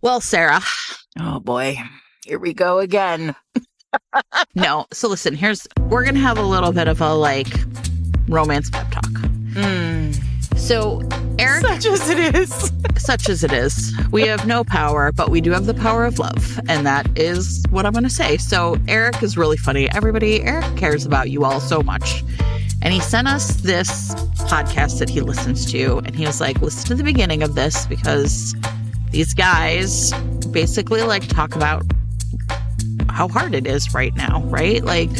Well, Sarah. Oh boy. Here we go again. No. So listen, we're going to have a little bit of a romance pep talk. So Eric. Such as it is. We have no power, but we do have the power of love. And that is what I'm going to say. So Eric is really funny. Everybody, Eric cares about you all so much. And he sent us this podcast that he listens to. And he was like, listen to the beginning of this because these guys basically talk about how hard it is right now, right? Like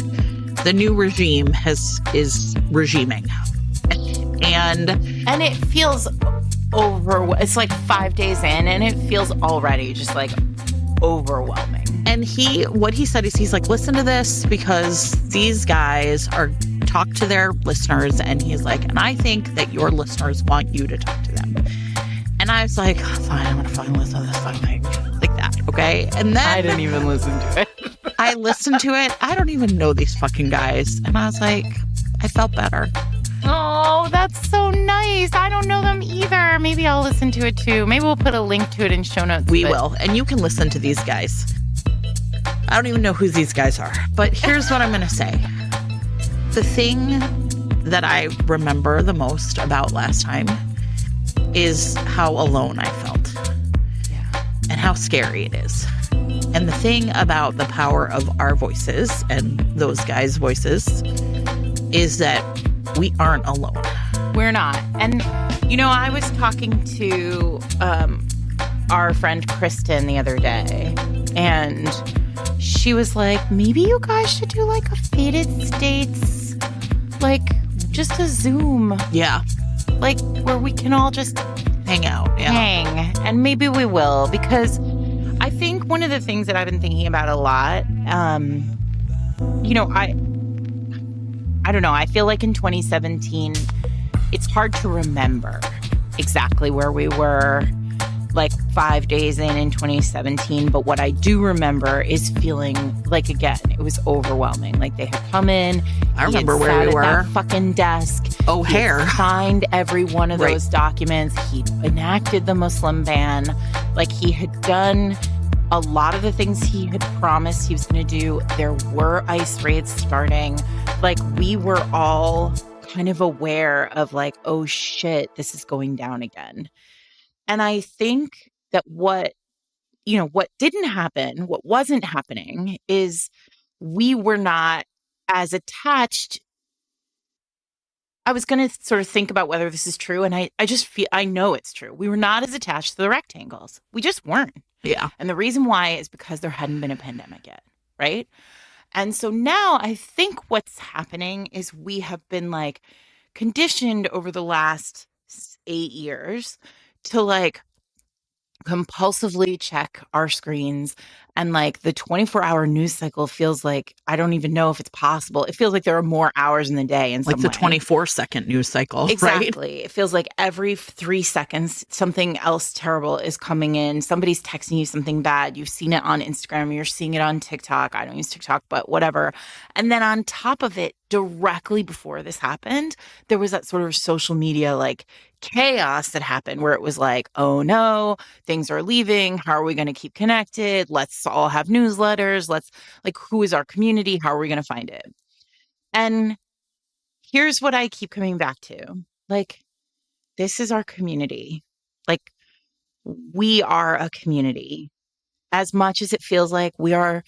the new regime is regiming. And it feels it's 5 days in and it feels already just overwhelming. And what he said is he's like, listen to this because these guys talk to their listeners, and he's like, and I think that your listeners want you to talk to them. And I was like, fine, I'm gonna fucking listen to this fucking thing. Like that, okay? And then I didn't even listen to it. I listened to it. I don't even know these fucking guys. And I was like, I felt better. Oh, that's so nice. I don't know them either. Maybe I'll listen to it too. Maybe we'll put a link to it in show notes. We will. And you can listen to these guys. I don't even know who these guys are. But here's what I'm going to say. The thing that I remember the most about last time is how alone I felt. Yeah. And how scary it is. And the thing about the power of our voices and those guys' voices is that we aren't alone. We're not. And, I was talking to our friend Kristen the other day, and she was like, maybe you guys should do a Fated States, just a Zoom. Yeah. Where we can all just hang out. Yeah. Hang. And maybe we will, because I think one of the things that I've been thinking about a lot, I don't know. I feel like in 2017, it's hard to remember exactly where we were 5 days in 2017. But what I do remember is feeling again, it was overwhelming. They had come in. I remember where we were. At that fucking desk. O'Hare. He signed every one of those documents. He enacted the Muslim ban. He had done a lot of the things he had promised he was going to do. There were ICE raids starting. We were all kind of aware of oh shit, this is going down again. And I think that what didn't happen, what wasn't happening is we were not as attached. I was going to sort of think about whether this is true. And I just feel, I know it's true. We were not as attached to the rectangles. We just weren't. Yeah. And the reason why is because there hadn't been a pandemic yet. Right. And so now I think what's happening is we have been conditioned over the last 8 years to compulsively check our screens, and the 24-hour news cycle feels I don't even know if it's possible. It feels there are more hours in the day in some the way. 24-second news cycle. Exactly. Right? It feels every 3 seconds something else terrible is coming in. Somebody's texting you something bad. You've seen it on Instagram. You're seeing it on TikTok. I don't use TikTok, but whatever. And then on top of it, directly before this happened, there was that sort of social media chaos that happened where it was oh no, things are leaving. How are we going to keep connected? Let's all have newsletters. Let's who is our community? How are we going to find it? And here's what I keep coming back to. This is our community. We are a community. As much as it feels we are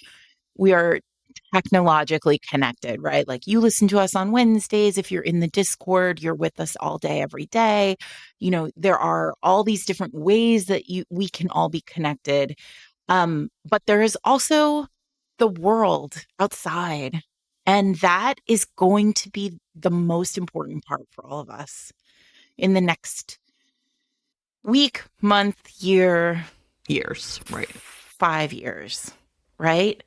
technologically connected, right? You listen to us on Wednesdays. If you're in the Discord, you're with us all day, every day. There are all these different ways that we can all be connected. But there is also the world outside. And that is going to be the most important part for all of us in the next week, month, years, right? 5 years, right?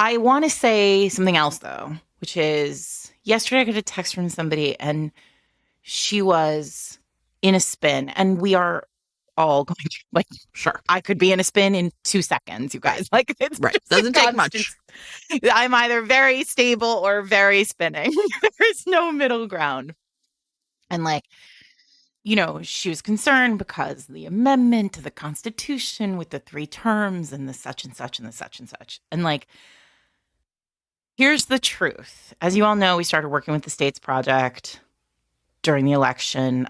I want to say something else, though, which is yesterday I got a text from somebody and she was in a spin, and we are all going sure, I could be in a spin in 2 seconds, you guys. It's right. Doesn't take much. I'm either very stable or very spinning. There's no middle ground. And she was concerned because the amendment to the Constitution with the 3 terms and the such and such and the such and such. And like, here's the truth. As you all know, we started working with the States Project during the election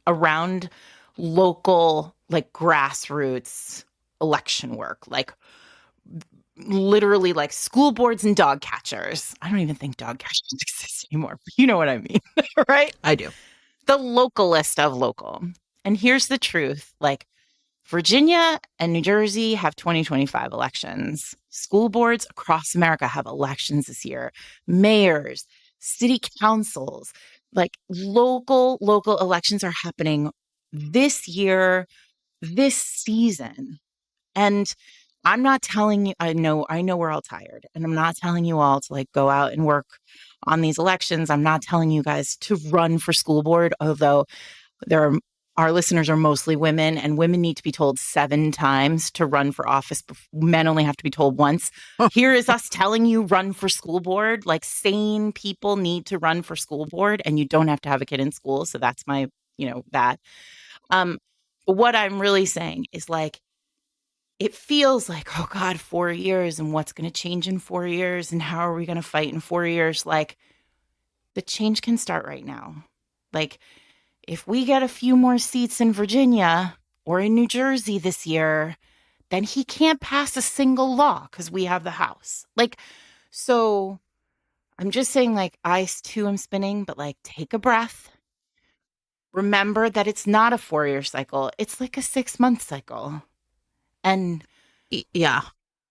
around local, like grassroots election work, like literally like school boards and dog catchers. I don't even think dog catchers exist anymore. But you know what I mean, right? I do. The localist of local. And here's the truth. Like Virginia and New Jersey have 2025 elections. School boards across America have elections this year. Mayors, city councils, like local elections are happening this year, this season. And I'm not telling you, I know we're all tired, and I'm not telling you all to like go out and work on these elections. I'm not telling you guys to run for school board, although our listeners are mostly women, and women need to be told 7 times to run for office. Men only have to be told once. Here is us telling you run for school board. Like sane people need to run for school board, and you don't have to have a kid in school. So that's my, that. What I'm really saying is like, it feels like, oh God, 4 years and what's going to change in 4 years and how are we going to fight in 4 years? Like the change can start right now. Like if we get a few more seats in Virginia or in New Jersey this year, then he can't pass a single law because we have the House. Like, so I'm just saying like I too am spinning, but like take a breath. Remember that it's not a 4-year cycle. It's like a 6-month cycle. And yeah,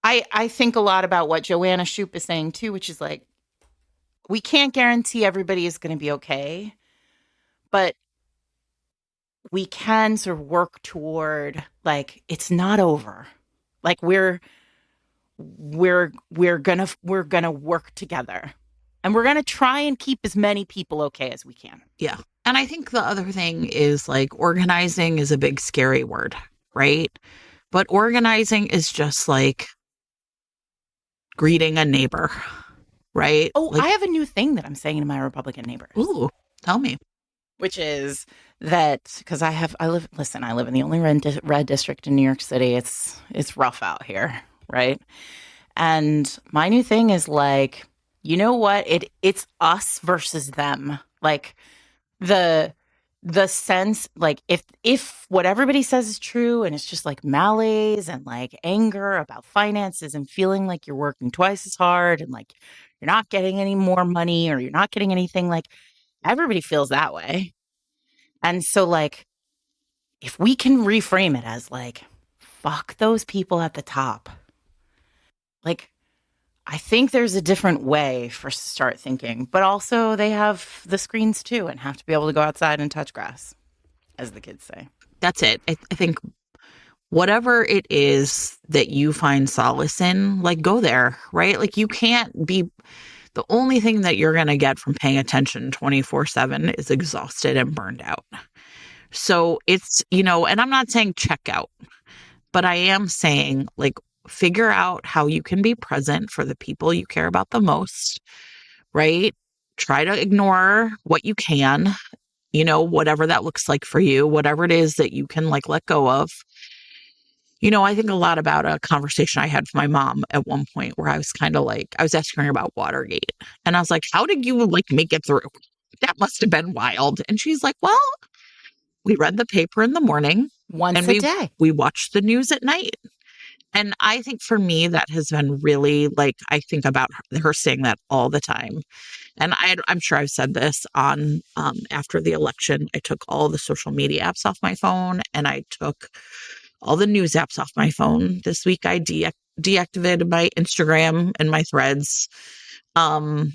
I think a lot about what Joanna Shoup is saying too, which is like, we can't guarantee everybody is going to be okay, but we can sort of work toward like, it's not over. Like we're going to work together, and we're going to try and keep as many people okay as we can. Yeah. And I think the other thing is like organizing is a big scary word, right? But organizing is just like greeting a neighbor, right? Oh, like, I have a new thing that I'm saying to my Republican neighbors. Ooh, tell me. Which is that because I live in the only red district in New York City. It's rough out here, right? And my new thing is like, you know what? It's us versus them. Like the sense, like if what everybody says is true and it's just like malaise and like anger about finances and feeling like you're working twice as hard and like you're not getting any more money or you're not getting anything, like everybody feels that way. And so like if we can reframe it as like, fuck those people at the top, like I think there's a different way for us to start thinking, but also they have the screens too and have to be able to go outside and touch grass, as the kids say. That's it. I think whatever it is that you find solace in, like go there, right? Like you can't be, the only thing that you're going to get from paying attention 24/7 is exhausted and burned out. So it's, and I'm not saying check out, but I am saying like, figure out how you can be present for the people you care about the most, right? Try to ignore what you can, whatever that looks like for you, whatever it is that you can like let go of. I think a lot about a conversation I had with my mom at one point where I was kind of like, I was asking her about Watergate. And I was like, how did you like make it through? That must have been wild. And she's like, well, we read the paper in the morning. Once a day. We watched the news at night. And I think for me, that has been really like, I think about her saying that all the time. And I'm sure I've said this on, after the election, I took all the social media apps off my phone and I took all the news apps off my phone. This week I deactivated my Instagram and my Threads. And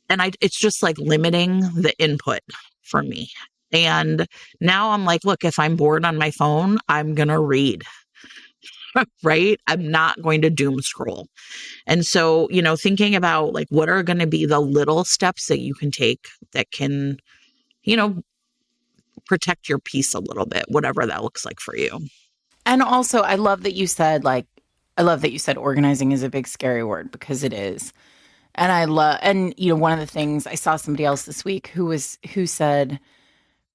it's just like limiting the input for me. And now I'm like, look, if I'm bored on my phone, I'm going to read. Right? I'm not going to doom scroll. And so, thinking about like, what are going to be the little steps that you can take that can, protect your peace a little bit, whatever that looks like for you. And also, I love that you said organizing is a big scary word, because it is. And one of the things I saw somebody else this week who said,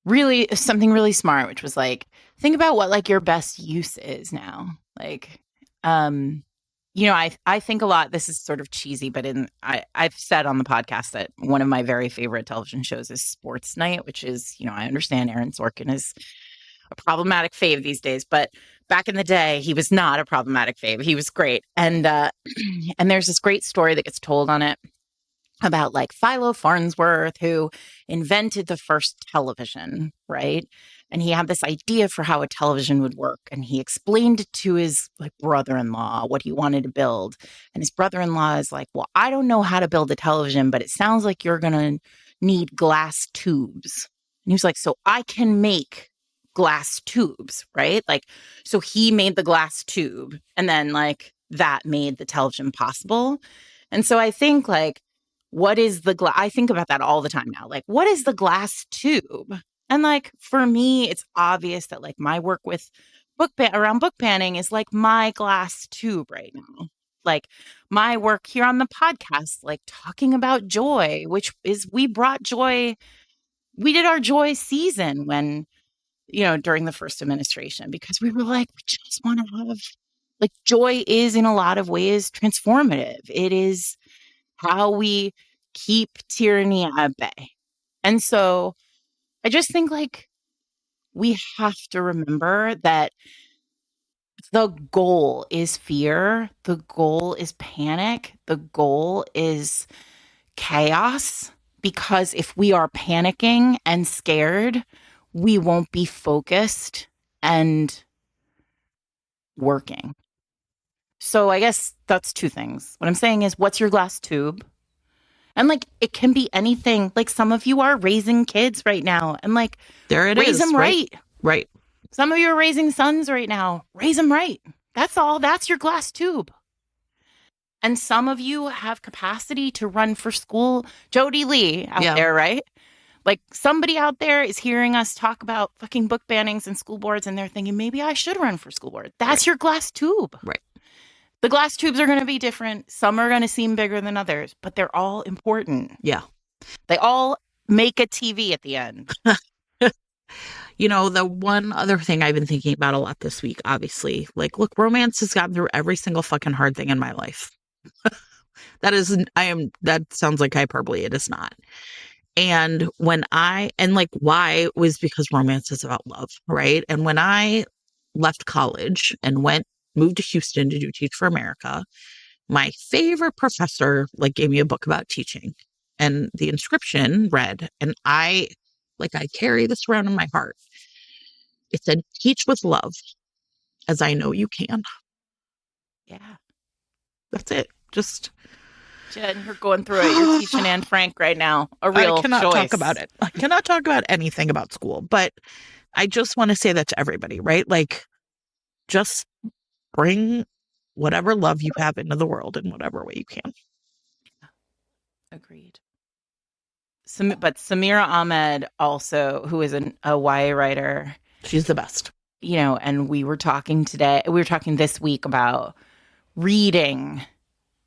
really something really smart, which was like, think about what like your best use is now. Like, I think a lot, this is sort of cheesy, but I've said on the podcast that one of my very favorite television shows is Sports Night, which is, I understand Aaron Sorkin is a problematic fave these days, but back in the day, he was not a problematic fave. He was great. And and there's this great story that gets told on it about like Philo Farnsworth, who invented the first television, right? And he had this idea for how a television would work. And he explained it to his like brother-in-law, what he wanted to build. And his brother-in-law is like, well, I don't know how to build a television, but it sounds like you're going to need glass tubes. And he was like, so I can make glass tubes, right? Like, so he made the glass tube, and then like that made the television possible. And so I think like, what is the glass? I think about that all the time now. Like, what is the glass tube? And like, for me, it's obvious that like my work with around book banning is like my glass tube right now. Like my work here on the podcast, like talking about joy, which is we brought joy. We did our joy season when, during the first administration, because we were like, we just want to have like joy is in a lot of ways transformative. It is how we keep tyranny at bay. And so I just think like we have to remember that the goal is fear, the goal is panic, the goal is chaos, because if we are panicking and scared, we won't be focused and working. So I guess that's two things. What I'm saying is, what's your glass tube? And like, it can be anything. Like some of you are raising kids right now, and like, There it raise is. them right. Right. Some of you are raising sons right now. Raise them right. That's all. That's your glass tube. And some of you have capacity to run for school. Jody Lee out there, right? Like somebody out there is hearing us talk about fucking book bannings and school boards, and they're thinking, maybe I should run for school board. That's your glass tube. Right. The glass tubes are going to be different. Some are going to seem bigger than others, but they're all important. Yeah. They all make a TV at the end. The one other thing I've been thinking about a lot this week, obviously, like, look, romance has gotten through every single fucking hard thing in my life. That sounds like hyperbole. It is not. And why was because romance is about love, right? And when I left college and moved to Houston to do Teach for America, my favorite professor gave me a book about teaching, and the inscription read, and I carry this around in my heart. It said, "Teach with love, as I know you can." Yeah. That's it. Just Jen, you're going through it. You're teaching Anne Frank right now. A real I cannot choice. talk about it. I cannot talk about anything about school, but I just want to say that to everybody, right? Like, just bring whatever love you have into the world in whatever way you can. Agreed. But Samira Ahmed also, who is a YA writer. She's the best. And we were talking this week about reading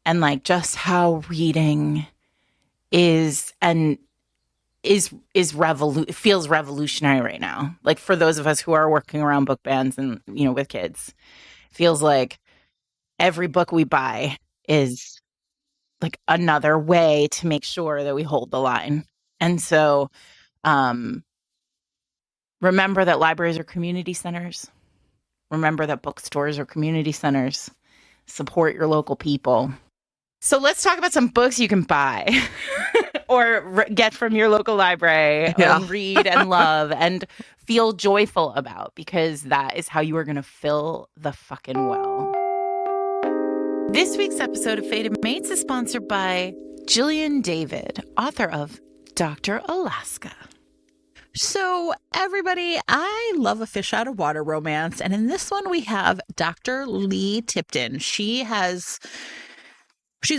and just how reading feels revolutionary right now. Like for those of us who are working around book bans and, with kids, feels like every book we buy is like another way to make sure that we hold the line. And so, remember that libraries are community centers. Remember that bookstores are community centers. Support your local people. So let's talk about some books you can buy or get from your local library and read and love and feel joyful about, because that is how you are going to fill the fucking well. This week's episode of Fated Mates is sponsored by Jillian David, author of Dr. Alaska. So, everybody, I love a fish out of water romance. And in this one, we have Dr. Lee Tipton. She's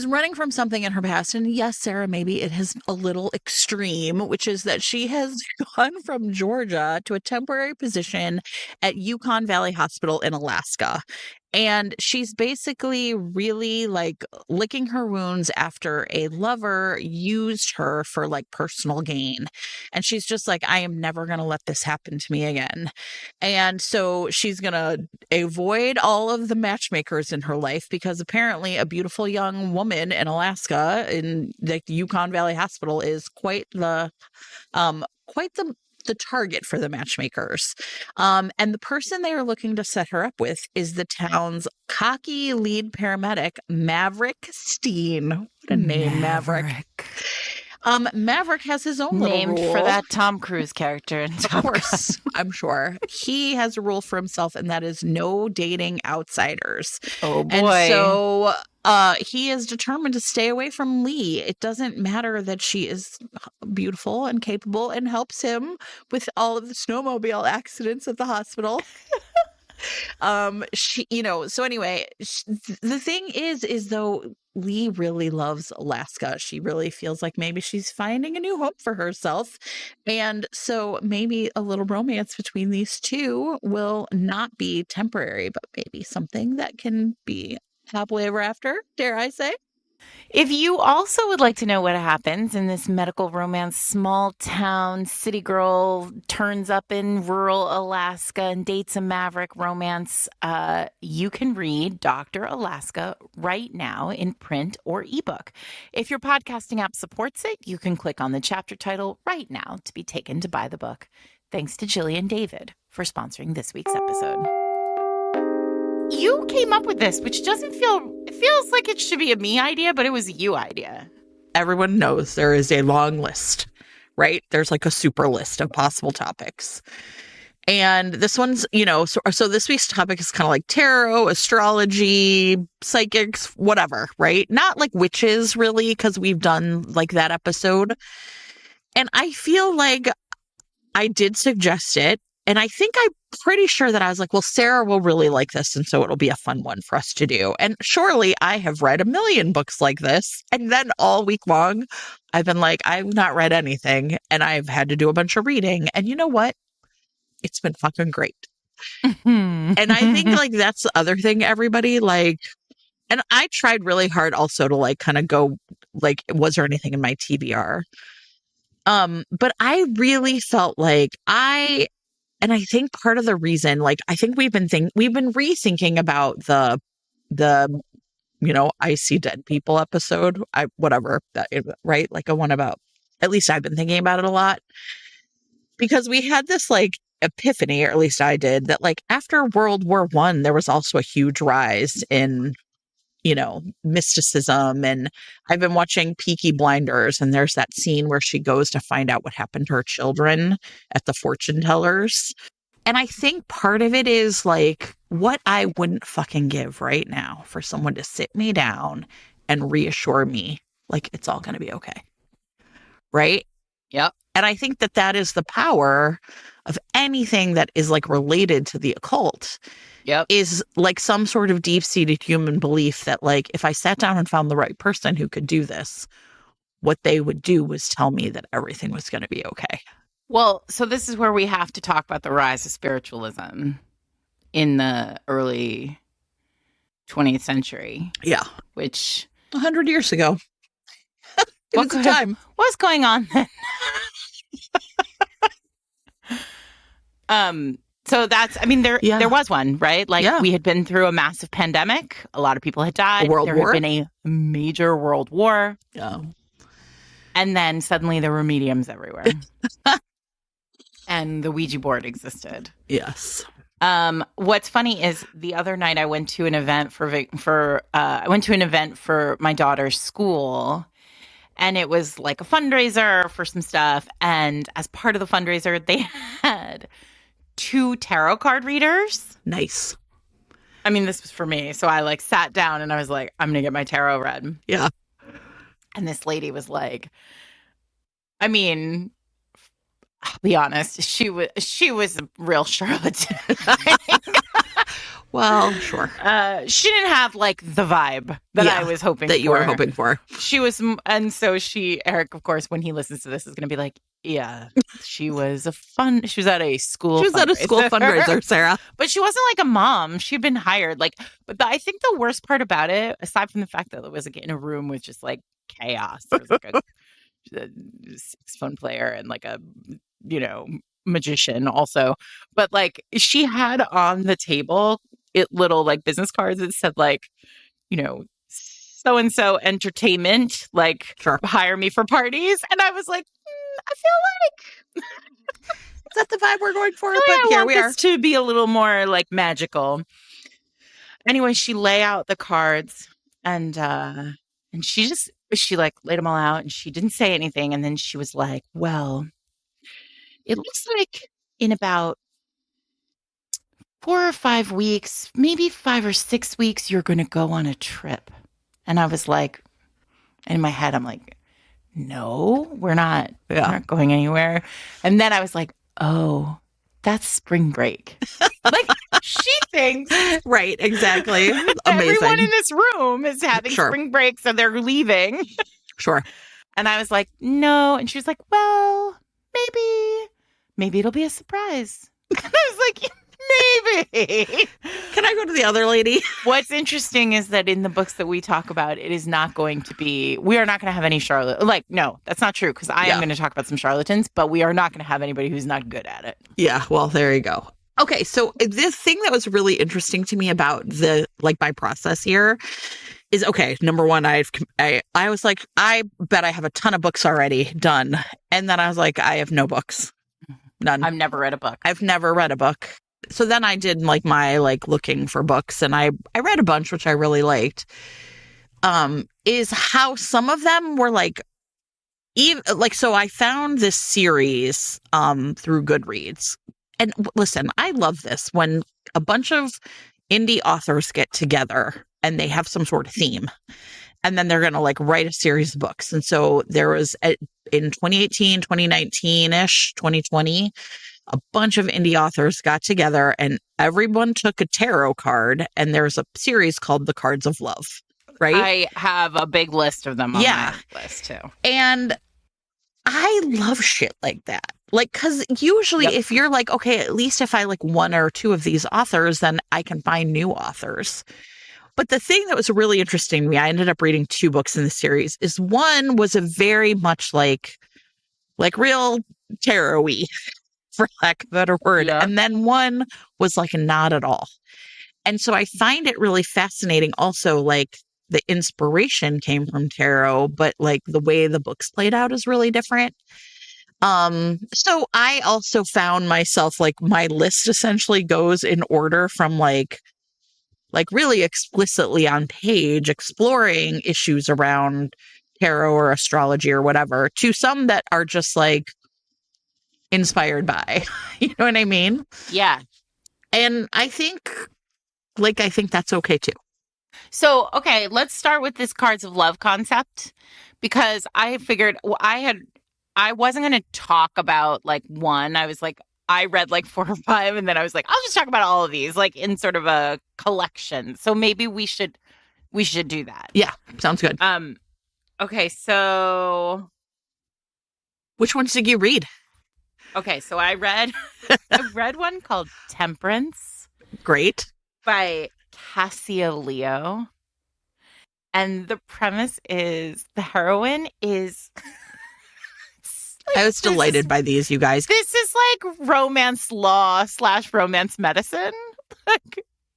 running from something in her past. And yes, Sarah, maybe it is a little extreme, which is that she has gone from Georgia to a temporary position at Yukon Valley Hospital in Alaska. And she's basically really like licking her wounds after a lover used her for like personal gain. And she's just like, I am never going to let this happen to me again. And so she's going to avoid all of the matchmakers in her life because apparently a beautiful young woman in Alaska in the Yukon Valley Hospital is quite the target for the matchmakers. And the person they are looking to set her up with is the town's cocky lead paramedic, Maverick Steen. What a name, Maverick. Maverick has his own little Named rule. for that Tom Cruise character in Top Gun. Of course, I'm sure. He has a rule for himself, and that is no dating outsiders. Oh, boy. And so he is determined to stay away from Lee. It doesn't matter that she is beautiful and capable and helps him with all of the snowmobile accidents at the hospital. So anyway, the thing is though, Lee really loves Alaska. She really feels like maybe she's finding a new home for herself. And so maybe a little romance between these two will not be temporary, but maybe something that can be happily ever after, dare I say. If you also would like to know what happens in this medical romance, small town city girl turns up in rural Alaska and dates a maverick romance, you can read Dr. Alaska right now in print or ebook. If your podcasting app supports it, you can click on the chapter title right now to be taken to buy the book. Thanks to Jillian David for sponsoring this week's episode. You came up with this, which doesn't it feels like it should be a me idea, but it was a you idea. Everyone knows there is a long list, right? There's like a super list of possible topics. And this one's, so this week's topic is kind of like tarot, astrology, psychics, whatever, right? Not like witches really, because we've done like that episode. And I feel like I did suggest it. And I think I'm pretty sure that I was like, well, Sarah will really like this. And so it'll be a fun one for us to do. And surely I have read a million books like this. And then all week long, I've been like, I've not read anything. And I've had to do a bunch of reading. And you know what? It's been fucking great. And I think like that's the other thing, everybody, like, and I tried really hard also to like kind of go like, was there anything in my TBR? But I really felt like and I think part of the reason, like, I think we've been rethinking about the I see dead people episode, whatever that is, right? Like a one about, at least I've been thinking about it a lot because we had this like epiphany, or at least I did, that like after World War I, there was also a huge rise in mysticism. And I've been watching Peaky Blinders, and there's that scene where she goes to find out what happened to her children at the fortune tellers. And I think part of it is like what I wouldn't fucking give right now for someone to sit me down and reassure me like it's all going to be okay. Right? Yep. And I think that is the power of anything that is like related to the occult. Yep. Is like some sort of deep-seated human belief that like if I sat down and found the right person who could do this, what they would do was tell me that everything was going to be okay. Well, so this is where we have to talk about the rise of spiritualism in the early 20th century. Yeah. Which 100 years ago. It was a time. What's going on then? So that's, I mean, there was one, right? Like we had been through a massive pandemic. A lot of people had died. There had been a major world war. Yeah. And then suddenly there were mediums everywhere. And the Ouija board existed. Yes. What's funny is the other night I went to an event for my daughter's school. And it was like a fundraiser for some stuff. And as part of the fundraiser, they had 2 tarot card readers. Nice. I mean, this was for me. So I like sat down and I was like, I'm going to get my tarot read. Yeah. And this lady was like, I mean, I'll be honest, she was a real charlatan. Well, sure. She didn't have like the vibe that I was hoping that for. you were hoping for. She was, and so Eric, of course, when he listens to this, is going to be like, yeah, she was at a school. She was at a school fundraiser, Sarah. But she wasn't like a mom. She'd been hired. Like, I think the worst part about it, aside from the fact that it was like in a room with just like chaos, there was like a saxophone player and like a, magician also. But like she had on the table little like business cards that said like, so-and-so entertainment, like hire me for parties. And I was like, I feel like is that the vibe we're going for? But here we are. To be a little more like magical. Anyway, she lay out the cards and she like laid them all out and she didn't say anything. And then she was like, well, it looks like in about 4 or 5 weeks, maybe 5 or 6 weeks, you're going to go on a trip. And I was like, in my head, I'm like, no, we're not. We're not going anywhere. And then I was like, oh, that's spring break. Like she thinks. Right, exactly. Amazing. Everyone in this room is having spring break, so they're leaving. Sure. And I was like, no. And she was like, well, maybe it'll be a surprise. And I was like, maybe. Can I go to the other lady? What's interesting is that in the books that we talk about, it is not going to be, we are not going to have any no, that's not true because I am going to talk about some charlatans, but we are not going to have anybody who's not good at it. Yeah, well, there you go. Okay, so this thing that was really interesting to me about my process here is, okay, number one, I was like, I bet I have a ton of books already done. And then I was like, I have no books. None. I've never read a book. I've never read a book. So then I did like my looking for books and I read a bunch, which I really liked. Is how some of them were so I found this series through Goodreads. And listen, I love this when a bunch of indie authors get together and they have some sort of theme. And then they're going to write a series of books. And so there was in 2018, 2019-ish, 2020, a bunch of indie authors got together and everyone took a tarot card and there's a series called The Cards of Love, right? I have a big list of them on my list too. And I love shit like that. Because usually if you're like, okay, at least if I like one or two of these authors, then I can find new authors. But the thing that was really interesting to me, I ended up reading 2 books in the series, is one was a very much like real tarot-y, for lack of a better word. Yeah. And then one was not at all. And so I find it really fascinating also, the inspiration came from tarot, but the way the books played out is really different. So I also found myself my list essentially goes in order from really explicitly on page exploring issues around tarot or astrology or whatever to some that are just inspired by, you know what I mean? Yeah. And I think that's okay too. So, okay, let's start with this Cards of Love concept because I figured I wasn't going to talk about one. I was I read 4 or 5 and then I was I'll just talk about all of these in sort of a collection. So maybe we should do that. Yeah, sounds good. Okay, so which ones did you read? Okay, so I read one called Temperance. Great. By Cassia Leo. And the premise is the heroine is I was delighted by these, you guys. This is romance law / romance medicine.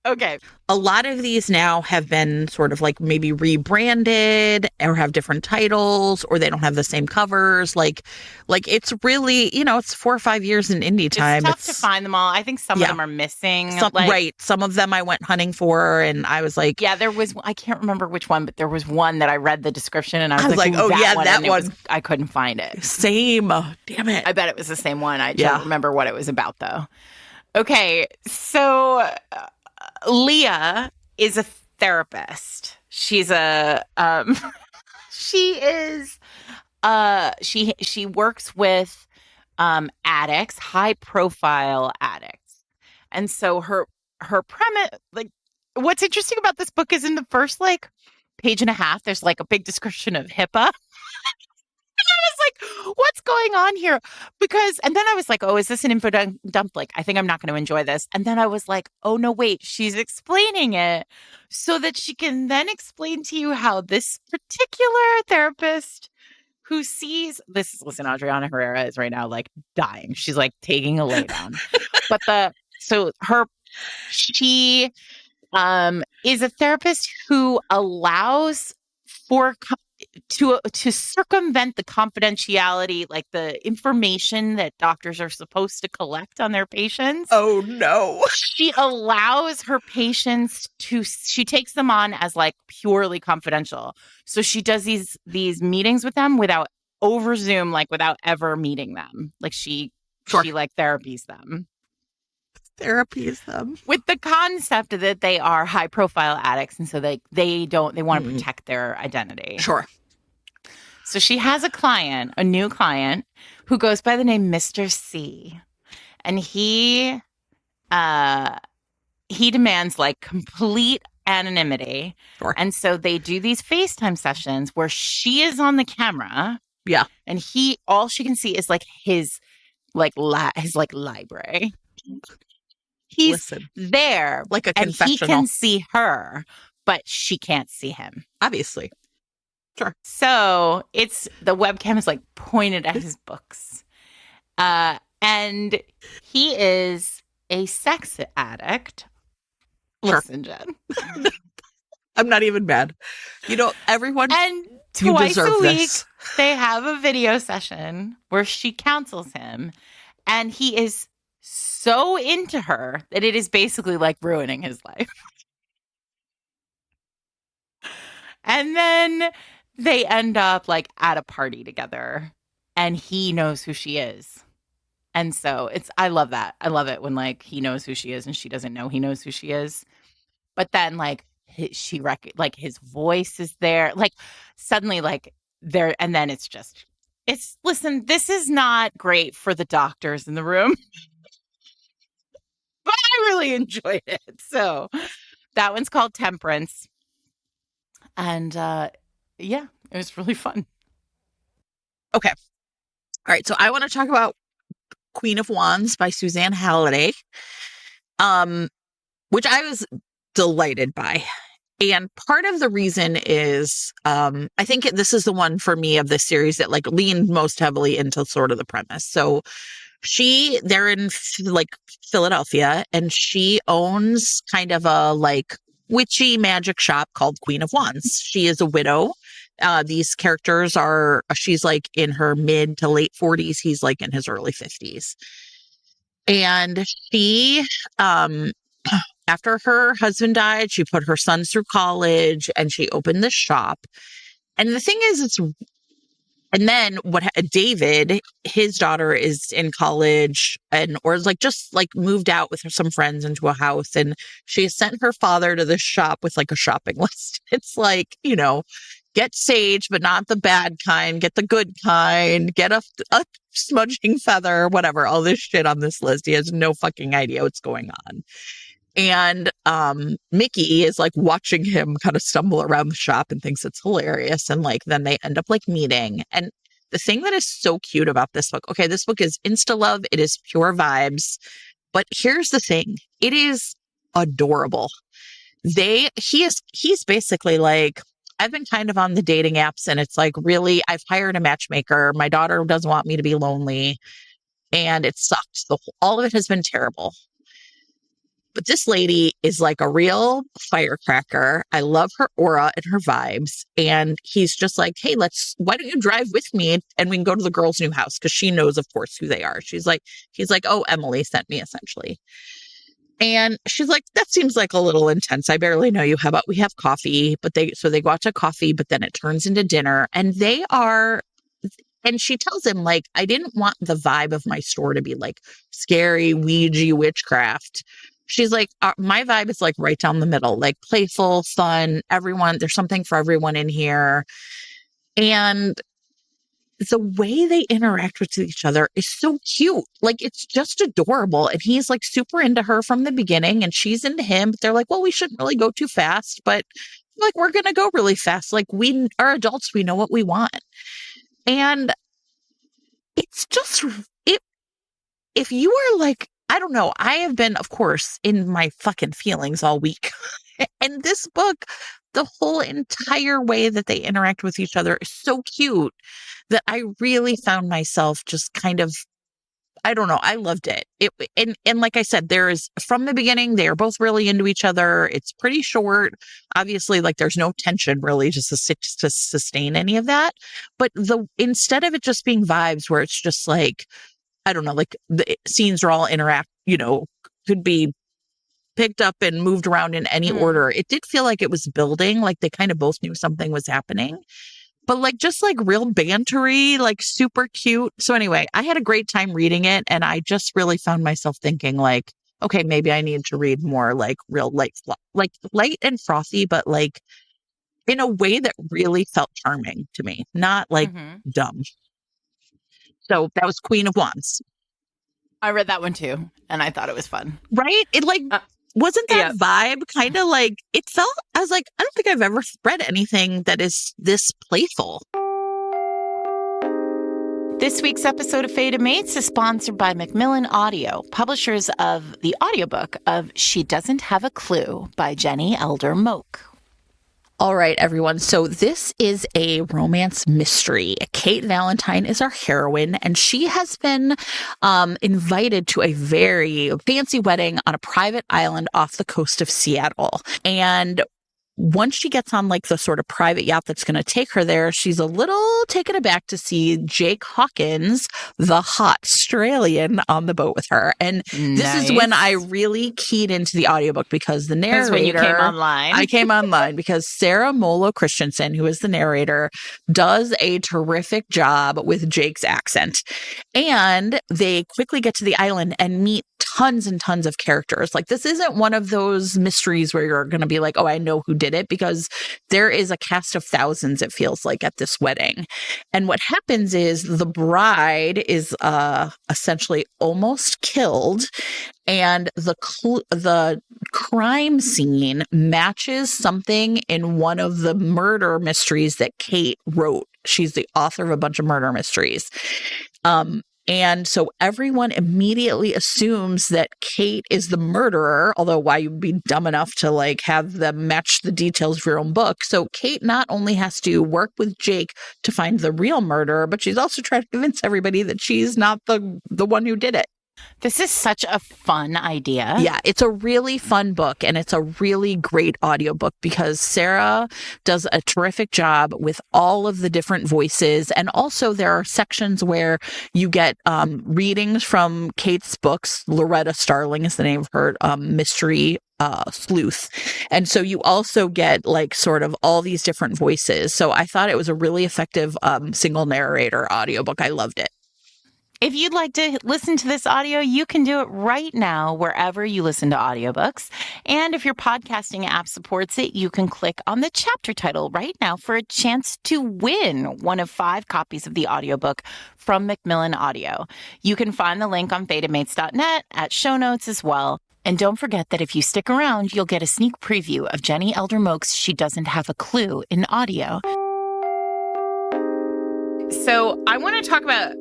Okay. A lot of these now have been sort of maybe rebranded or have different titles or they don't have the same covers. It's really, it's 4 or 5 years in indie time. It's tough to find them all. I think some of them are missing. Right. Some of them I went hunting for and I was yeah, there was, I can't remember which one, but there was one that I read the description and I was like, oh yeah, that one. I couldn't find it. Same. Damn it. I bet it was the same one. I don't remember what it was about though. Okay. So Leah is a therapist. She's she works with addicts, high profile addicts. And so her her premise, like, what's interesting about this book is in the first like page and a half, there's like a big description of HIPAA. Like, what's going on here? Because, and then I was like, oh, is this an info dump? Like, I think I'm not going to enjoy this. And then I was like, oh, no, wait, she's explaining it so that she can then explain to you how this particular therapist who sees this, listen, Adriana Herrera is right now like dying. She's like taking a lay down. She is a therapist who allows for to circumvent the confidentiality, like the information that doctors are supposed to collect on their patients. Oh no. She allows her patients she takes them on as like purely confidential. So she does these meetings with them without over Zoom, like without ever meeting them. Like she like therapies them. With the concept that they are high profile addicts, and so they want to protect their identity. Sure. So she has a new client who goes by the name Mr. C, and he demands like complete anonymity. Sure. And so they do these FaceTime sessions where she is on the camera. Yeah. And all she can see is like his library. He's there like a confessional. And he can see her, but she can't see him. Obviously. Sure. So the webcam is like pointed at his books. And he is a sex addict. Sure. Listen, Jen. I'm not even mad. Everyone. And twice a week, they have a video session where she counsels him. And he is so into her that it is basically like ruining his life. And then they end up like at a party together and he knows who she is. And so I love that. I love it when like he knows who she is and she doesn't know he knows who she is. But then like like his voice is there, like suddenly like there. And then listen, this is not great for the doctors in the room. But I really enjoyed it. So that one's called Temperance. And yeah, it was really fun. Okay. All right. So I want to talk about Queen of Wands by Suzanne Halliday, which I was delighted by. And part of the reason is I think this is the one for me of this series that like leaned most heavily into sort of the premise. So they're in like Philadelphia and she owns kind of a like witchy magic shop called Queen of Wands. She is a widow. These characters she's like in her mid to late 40s. He's like in his early 50s. And she, after her husband died, she put her sons through college and she opened this shop. And the thing is, and then David, his daughter is in college or like just like moved out with some friends into a house. And she sent her father to this shop with like a shopping list. It's like, get sage, but not the bad kind. Get the good kind. Get a smudging feather, whatever. All this shit on this list. He has no fucking idea what's going on. And Mickey is like watching him kind of stumble around the shop and thinks it's hilarious. And like then they end up like meeting. And the thing that is so cute about this book, okay, this book is insta love. It is pure vibes. But here's the thing. It is adorable. He's basically like, I've been kind of on the dating apps and it's like, really, I've hired a matchmaker. My daughter doesn't want me to be lonely. And it sucked. All of it has been terrible. But this lady is like a real firecracker. I love her aura and her vibes. And he's just like, hey, why don't you drive with me and we can go to the girl's new house? Because she knows, of course, who they are. He's like, oh, Emily sent me essentially. And she's like, that seems like a little intense. I barely know you. How about we have coffee? So they go out to coffee, but then it turns into dinner and and she tells him like, I didn't want the vibe of my store to be like scary, Ouija witchcraft. She's like, my vibe is like right down the middle, like playful, fun, there's something for everyone in here. And the way they interact with each other is so cute. Like, it's just adorable. And he's like super into her from the beginning and she's into him. But they're like, well, we shouldn't really go too fast, but like, we're going to go really fast. Like, we are adults. We know what we want. And it's just, if you are like, I don't know, I have been, of course, in my fucking feelings all week. And this book, the whole entire way that they interact with each other is so cute that I really found myself just kind of, I don't know, I loved it. And like I said, there is, from the beginning, they are both really into each other. It's pretty short. Obviously, like, there's no tension really to sustain any of that. But instead of it just being vibes where it's just like, I don't know, like the scenes are all could be picked up and moved around in any order. It did feel like it was building, like they kind of both knew something was happening, but like just like real bantery, like super cute. So anyway, I had a great time reading it, and I just really found myself thinking like, okay, maybe I need to read more like real light and frothy, but like in a way that really felt charming to me, not like dumb. So that was Queen of Wands. I read that one too, and I thought it was fun. Right? It like wasn't that vibe kind of like, it felt, I was like, I don't think I've ever read anything that is this playful. This week's episode of Fated Mates is sponsored by Macmillan Audio, publishers of the audiobook of She Doesn't Have a Clue by Jenny Elder Moak. All right, everyone. So this is a romance mystery. Kate Valentine is our heroine, and she has been invited to a very fancy wedding on a private island off the coast of Seattle. And once she gets on like the sort of private yacht that's going to take her there, she's a little taken aback to see Jake Hawkins, the hot Australian, on the boat with her. And this is when I really keyed into the audiobook, because the narrator, when you came online. I came online because Sarah Molo Christensen, who is the narrator, does a terrific job with Jake's accent. And they quickly get to the island and meet tons and tons of characters. Like, this isn't one of those mysteries where you're going to be like, oh, I know who did it, because there is a cast of thousands, it feels like, at this wedding. And what happens is the bride is essentially almost killed, and the crime scene matches something in one of the murder mysteries that Kate wrote. She's the author of a bunch of murder mysteries. And so everyone immediately assumes that Kate is the murderer, although why you'd be dumb enough to like have them match the details of your own book. So Kate not only has to work with Jake to find the real murderer, but she's also trying to convince everybody that she's not the one who did it. This is such a fun idea. Yeah, it's a really fun book, and it's a really great audiobook because Sarah does a terrific job with all of the different voices. And also there are sections where you get readings from Kate's books. Loretta Starling is the name of her mystery sleuth. And so you also get like sort of all these different voices. So I thought it was a really effective single narrator audiobook. I loved it. If you'd like to listen to this audio, you can do it right now wherever you listen to audiobooks. And if your podcasting app supports it, you can click on the chapter title right now for a chance to win one of 5 copies of the audiobook from Macmillan Audio. You can find the link on fatedmates.net at show notes as well. And don't forget that if you stick around, you'll get a sneak preview of Jenny Elder Moak's She Doesn't Have a Clue in audio. So I want to talk about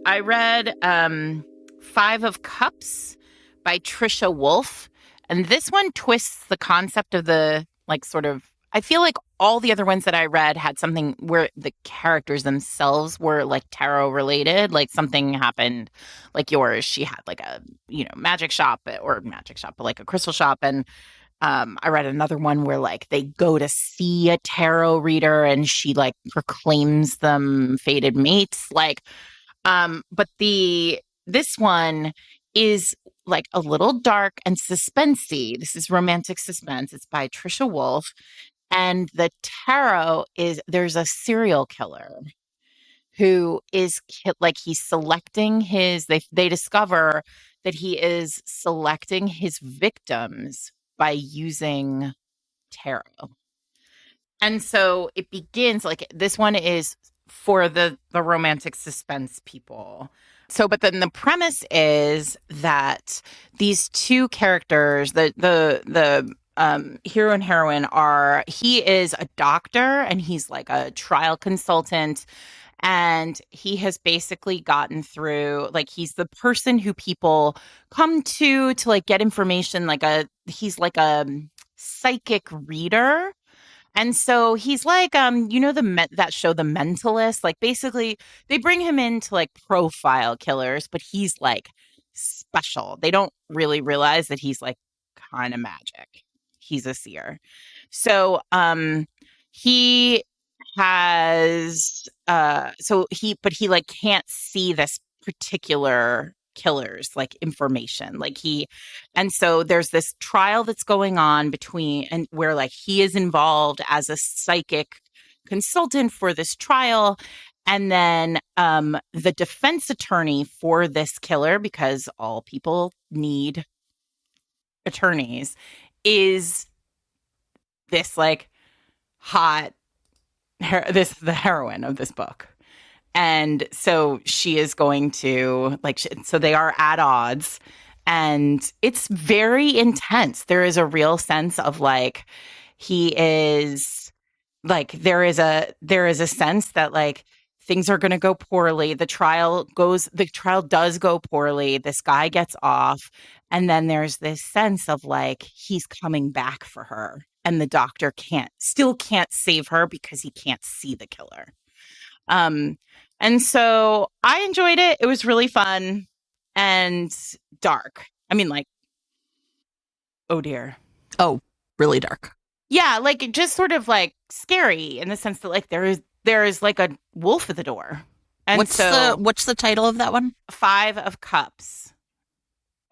I read 5 of Cups by Trisha Wolfe, and this one twists the concept of the, like, sort of, I feel like all the other ones that I read had something where the characters themselves were, like, tarot related, like something happened, like yours. She had, like, a, magic shop, but like a crystal shop, and I read another one where like they go to see a tarot reader and she like proclaims them fated mates, like. But this one is like a little dark and suspensey. This is romantic suspense. It's by Trisha Wolfe. And the tarot is, there's a serial killer who is he's selecting they discover that he is selecting his victims by using tarot. And so it begins like this one is for the romantic suspense people. So, but then the premise is that these two characters, the hero and heroine he is a doctor and he's like a trial consultant. And he has basically gotten through, like, he's the person who people come to like get information, he's like a psychic reader. And so he's like, that show, The Mentalist, like basically they bring him in to like profile killers, but he's like special. They don't really realize that he's like kind of magic. He's a seer. So, he has, but he like can't see this particular killer's like information. And so there's this trial that's going on and where like he is involved as a psychic consultant for this trial. And then the defense attorney for this killer, because all people need attorneys, is this like hot, the heroine of this book. And so she is going to so they are at odds, and it's very intense. There is a real sense of like, he is like, there is a sense that like things are going to go poorly. The trial does go poorly. This guy gets off. And then there's this sense of like, he's coming back for her. And the doctor still can't save her because he can't see the killer. And so I enjoyed it. It was really fun and dark. I mean, like, oh dear. Oh, really dark. Yeah, like just sort of like scary in the sense that like there is like a wolf at the door. And what's the title of that one? 5 of Cups.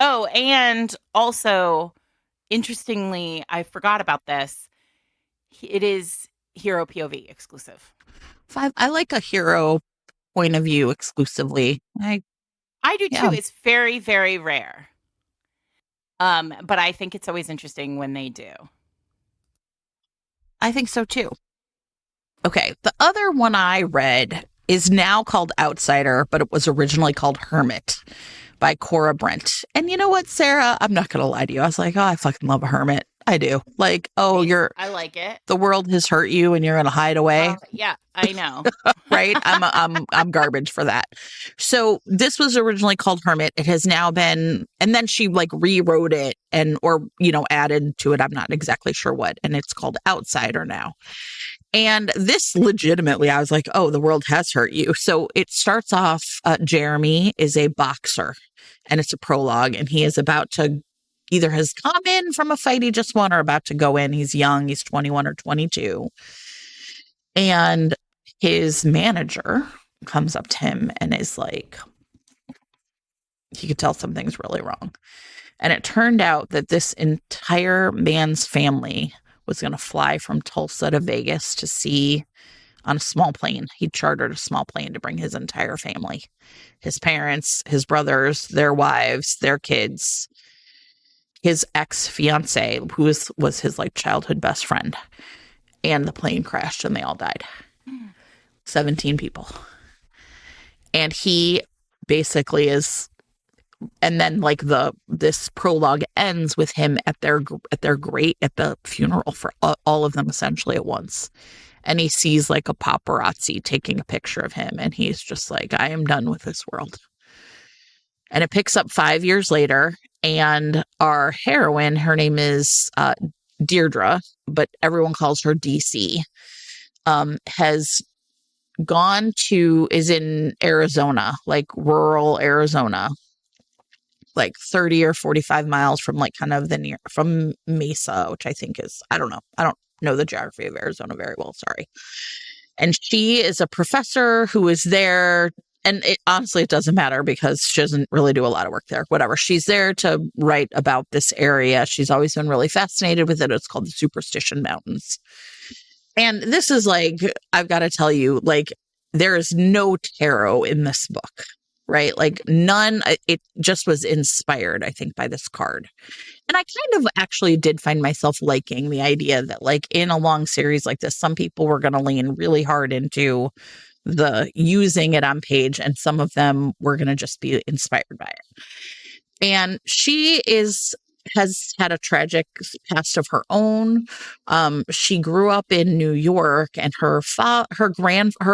Oh, and also, interestingly, I forgot about this. It is hero POV exclusive. 5. I like a hero point of view exclusively. I do too. It's very, very rare. But I think it's always interesting when they do. I think so too. Okay, the other one I read is now called Outsider, but it was originally called Hermit by Cora Brent. And you know what, Sarah? I'm not going to lie to you. I was like, oh, I fucking love a hermit. I do. Like, oh, I like it. The world has hurt you and you're going to hide away. Yeah, I know. Right? I'm garbage for that. So this was originally called Hermit. It has now been, and then she like rewrote it or added to it. I'm not exactly sure what. And it's called Outsider now. And this legitimately, I was like, oh, the world has hurt you. So it starts off, Jeremy is a boxer and it's a prologue, and he is about to either has come in from a fight he just won or about to go in. He's young. He's 21 or 22. And his manager comes up to him and is like, he could tell something's really wrong. And it turned out that this entire man's family was going to fly from Tulsa to Vegas to see on a small plane. He chartered a small plane to bring his entire family, his parents, his brothers, their wives, their kids, his ex-fiance, who was his like childhood best friend. And the plane crashed and they all died. 17 people. And he basically is, and then like this prologue ends with him at the funeral for all of them essentially at once. And he sees like a paparazzi taking a picture of him, and he's just like, I am done with this world. And it picks up 5 years later, and our heroine, her name is Deirdre, but everyone calls her DC, is in Arizona, like rural Arizona, like 30 or 45 miles from like kind of from Mesa, which I think is, I don't know the geography of Arizona very well, sorry. And she is a professor who is there. And honestly, it doesn't matter because she doesn't really do a lot of work there. Whatever. She's there to write about this area. She's always been really fascinated with it. It's called the Superstition Mountains. And this is like, I've got to tell you, like, there is no tarot in this book, right? Like none. It just was inspired, I think, by this card. And I kind of actually did find myself liking the idea that like in a long series like this, some people were going to lean really hard into the using it on page, and some of them were going to just be inspired by it. And she has had a tragic past of her own. She grew up in New York, and her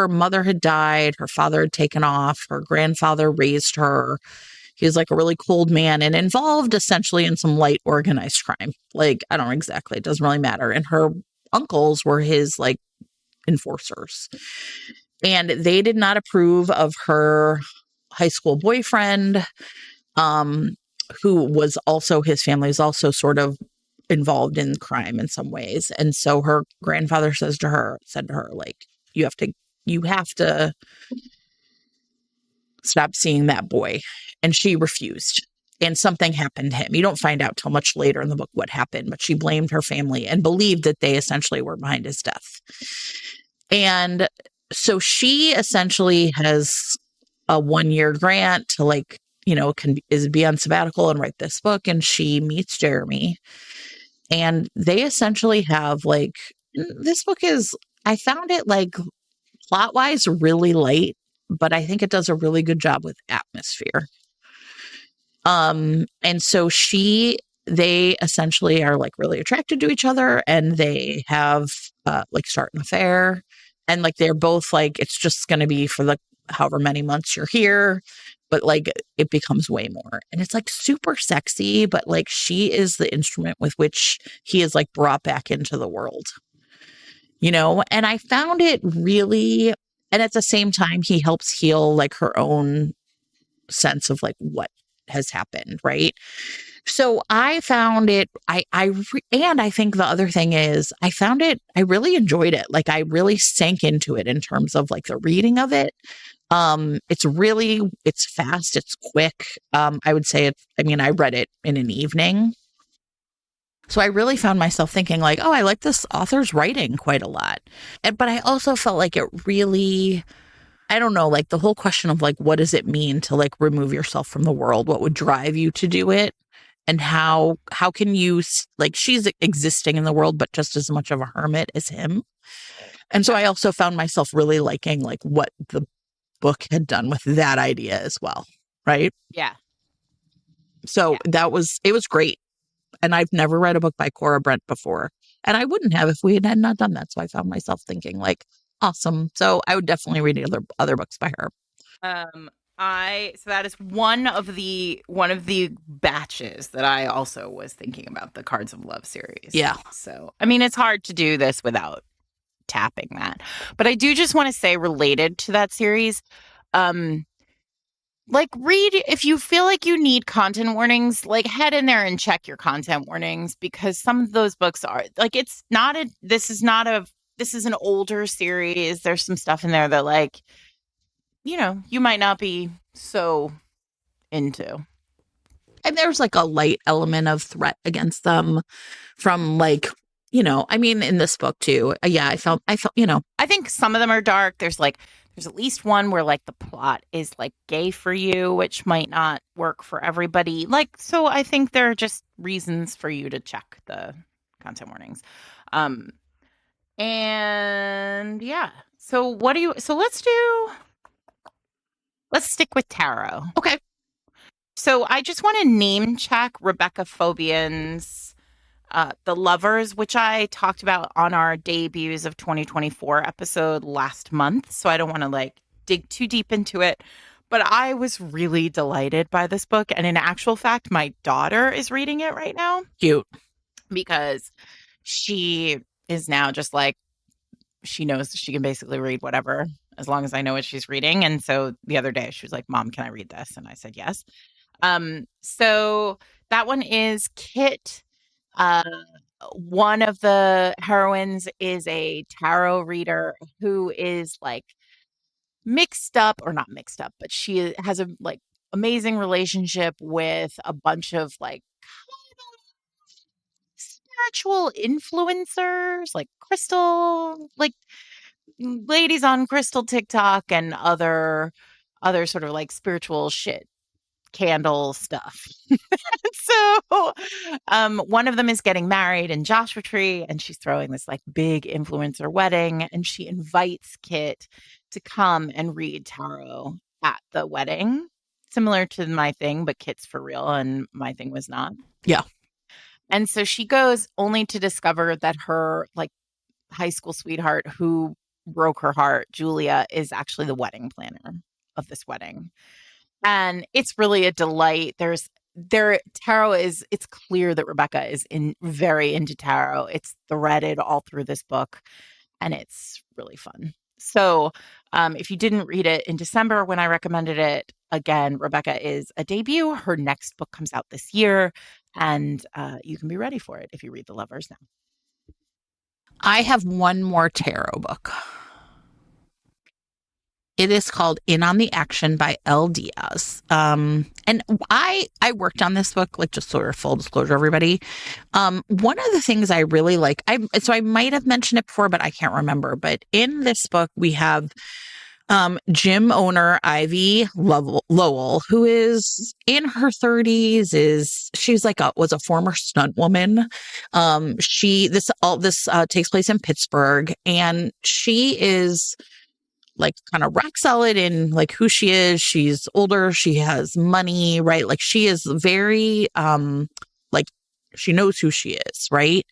mother had died. Her father had taken off. Her grandfather raised her. He was like a really cold man and involved essentially in some light organized crime. Like, I don't know exactly. It doesn't really matter. And her uncles were his like enforcers. And they did not approve of her high school boyfriend, who was also, his family is also sort of involved in crime in some ways. And so her grandfather said to her, like, you have to stop seeing that boy. And she refused. And something happened to him. You don't find out till much later in the book what happened, but she blamed her family and believed that they essentially were behind his death. And so she essentially has a 1-year grant to like, be on sabbatical and write this book. And she meets Jeremy. And they essentially have like, this book is, I found it like plot-wise really light, but I think it does a really good job with atmosphere. And so they essentially are like really attracted to each other, and they have like start an affair, and like they're both like, it's just going to be for the however many months you're here, but like it becomes way more, and it's like super sexy, but like she is the instrument with which he is like brought back into the world, and I found it really, and at the same time he helps heal like her own sense of like what has happened, right? So I found it, and I think the other thing is I found it, I really enjoyed it. Like I really sank into it in terms of like the reading of it. It's fast, it's quick. I would say I read it in an evening. So I really found myself thinking like, oh, I like this author's writing quite a lot. But I also felt like it really, I don't know, like the whole question of like, what does it mean to like remove yourself from the world? What would drive you to do it? And how can you, like, she's existing in the world, but just as much of a hermit as him. And so I also found myself really liking like what the book had done with that idea as well. Right. Yeah. So it was great. And I've never read a book by Cora Brent before. And I wouldn't have if we had not done that. So I found myself thinking like, awesome. So I would definitely read other books by her. So that is one of the batches that I also was thinking about, the Cards of Love series. Yeah. So it's hard to do this without tapping that. But I do just want to say, related to that series, like read, if you feel like you need content warnings, like head in there and check your content warnings, because some of those books are like, this is an older series. There's some stuff in there that like, you might not be so into. And there's like a light element of threat against them from like, in this book too. Yeah, I felt, I think some of them are dark. There's at least one where like the plot is like gay for you, which might not work for everybody. Like, so I think there are just reasons for you to check the content warnings. And yeah. So let's stick with tarot. Okay. So I just want to name check Rebecca Fobian's The Lovers, which I talked about on our debuts of 2024 episode last month. So I don't want to like dig too deep into it. But I was really delighted by this book. And in actual fact, my daughter is reading it right now. Cute. Because she is now just like, she knows she can basically read whatever as long as I know what she's reading. And so the other day she was like, Mom, can I read this? And I said, yes. So that one is Kit. One of the heroines is a tarot reader who is like not mixed up, but she has a like amazing relationship with a bunch of like spiritual influencers, like Crystal, like ladies on Crystal TikTok and other sort of like spiritual shit, candle stuff. So one of them is getting married in Joshua Tree, and she's throwing this like big influencer wedding, and she invites Kit to come and read tarot at the wedding, similar to my thing, but Kit's for real and my thing was not. Yeah. And so she goes only to discover that her like high school sweetheart who broke her heart, Julia, is actually the wedding planner of this wedding. And it's really a delight. Tarot is, it's clear that Rebecca is very into tarot. It's threaded all through this book and it's really fun. So if you didn't read it in December when I recommended it, again, Rebecca is a debut. Her next book comes out this year and you can be ready for it if you read The Lovers now. I have one more tarot book. It is called In on the Action by L. Diaz. And I worked on this book, like just sort of full disclosure, everybody. One of the things I really like, so I might have mentioned it before, but I can't remember. But in this book, we have gym owner Ivy Lowell, who is in her 30s. She's like was a former stunt woman. This takes place in Pittsburgh, and she is like kind of rock solid in like who she is. She's older. She has money, right? Like she is very, like she knows who she is, right?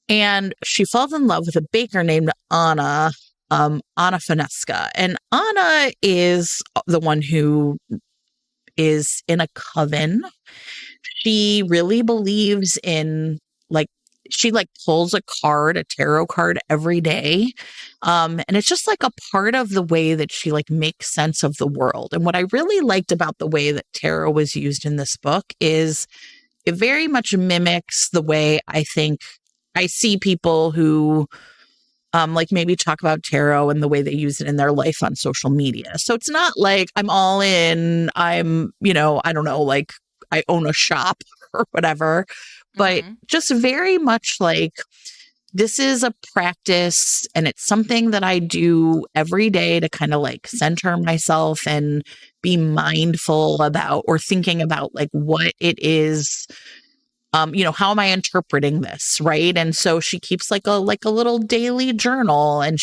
And she falls in love with a baker named Anna Finesca. And Anna is the one who is in a coven. She really believes in like, she like pulls a tarot card every day. And it's just like a part of the way that she like makes sense of the world. And what I really liked about the way that tarot was used in this book is it very much mimics the way I think I see people who like maybe talk about tarot and the way they use it in their life on social media. So it's not like I'm all in, I'm, I don't know, like I own a shop or whatever, but just very much like this is a practice and it's something that I do every day to kind of like center myself and be mindful about or thinking about like what it is. How am I interpreting this, right? And so she keeps like a little daily journal, and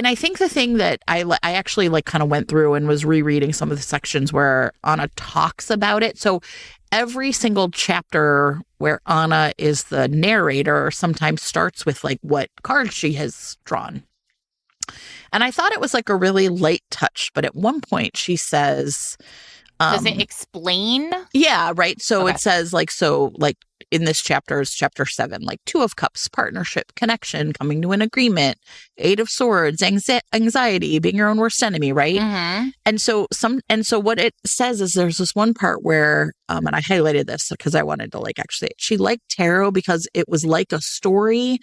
I think the thing that I actually like kind of went through and was rereading some of the sections where Anna talks about it. So every single chapter where Anna is the narrator sometimes starts with like what card she has drawn. And I thought it was like a really light touch, but at one point she says, does it explain? Yeah, right. So It says like in this chapter is chapter 7, like 2 of Cups, partnership, connection, coming to an agreement, 8 of Swords, anxiety, being your own worst enemy, right? Mm-hmm. And so what it says is there's this one part where, and I highlighted this because I wanted to like actually, she liked tarot because it was like a story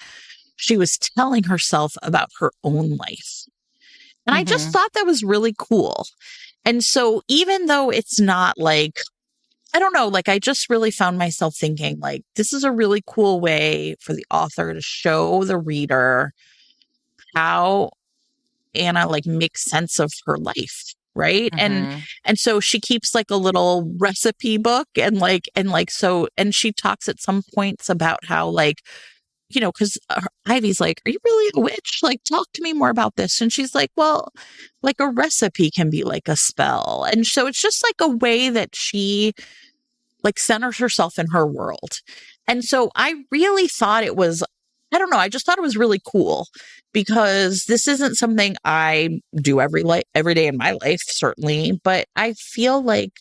she was telling herself about her own life. And I just thought that was really cool. And so even though it's not like, I don't know, like I just really found myself thinking like, this is a really cool way for the author to show the reader how Anna like makes sense of her life. Right. And so she keeps like a little recipe book and she talks at some points about how like, because Ivy's like, are you really a witch? Like, talk to me more about this. And she's like, well, like a recipe can be like a spell. And so it's just like a way that she like centers herself in her world. And so I really thought it was, I don't know, I just thought it was really cool because this isn't something I do every day in my life, certainly, but I feel like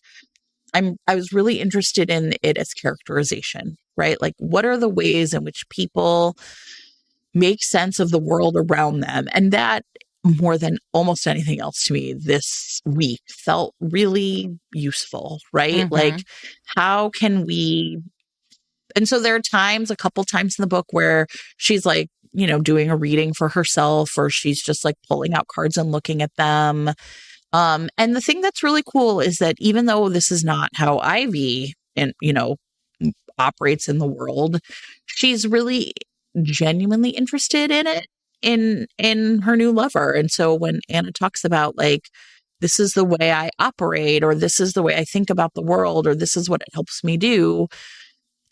I was really interested in it as characterization, right? Like, what are the ways in which people make sense of the world around them? And that, more than almost anything else to me this week, felt really useful, right? Like, how can we... And so there are a couple times in the book where she's like, doing a reading for herself, or she's just like pulling out cards and looking at them. And the thing that's really cool is that even though this is not how Ivy operates in the world, she's really genuinely interested in it, in her new lover. And so when Anna talks about like, this is the way I operate, or this is the way I think about the world, or this is what it helps me do,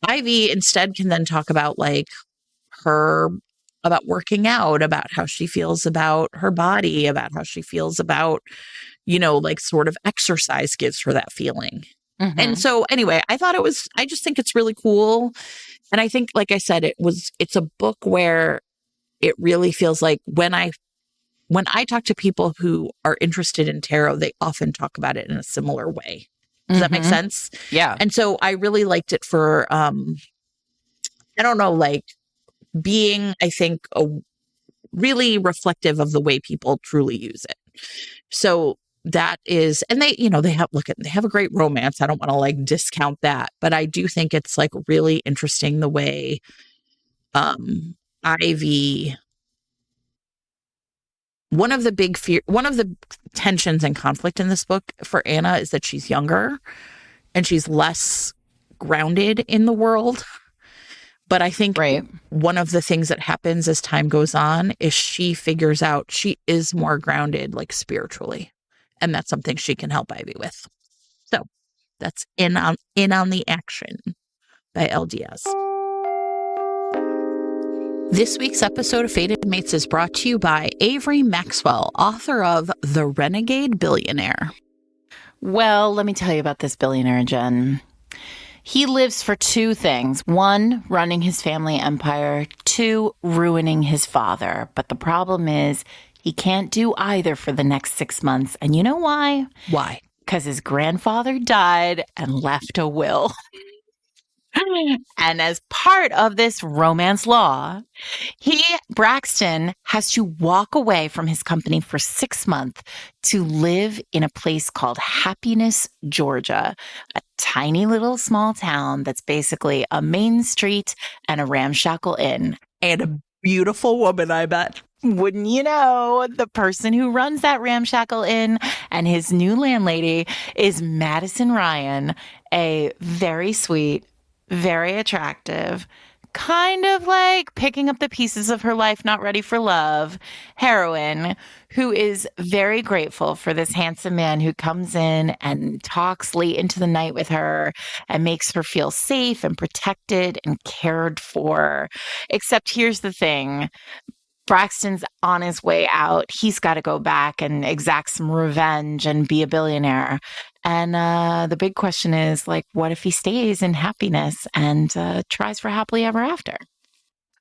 Ivy instead can then talk about like her about working out, about how she feels about her body, about how she feels about, like sort of exercise gives her that feeling. Mm-hmm. And so anyway, I just think it's really cool. And I think, like I said, it's a book where it really feels like when I talk to people who are interested in tarot, they often talk about it in a similar way. Does that make sense? Yeah. And so I really liked it for, I don't know, like being, I think, really reflective of the way people truly use it. So that is, and they have a great romance. I don't want to like discount that, but I do think it's like really interesting the way Ivy, one of the tensions and conflict in this book for Anna is that she's younger and she's less grounded in the world. But I think one of the things that happens as time goes on is she figures out she is more grounded, like spiritually. And that's something she can help Ivy with. So that's In on the Action by LDS. This week's episode of Fated Mates is brought to you by Avery Maxwell, author of The Renegade Billionaire. Well, let me tell you about this billionaire, Jen. He lives for two things. One, running his family empire. Two, ruining his father. But the problem is he can't do either for the next 6 months. And you know why? Why? Because his grandfather died and left a will. And as part of this romance law, Braxton, has to walk away from his company for 6 months to live in a place called Happiness, Georgia, a tiny little small town that's basically a main street and a ramshackle inn. And a beautiful woman, I bet. Wouldn't you know, the person who runs that ramshackle inn and his new landlady is Madison Ryan, a very sweet, very attractive, kind of like picking up the pieces of her life, not ready for love, heroine, who is very grateful for this handsome man who comes in and talks late into the night with her and makes her feel safe and protected and cared for. Except here's the thing. Braxton's on his way out. He's got to go back and exact some revenge and be a billionaire. And the big question is, like, what if he stays in happiness and tries for happily ever after?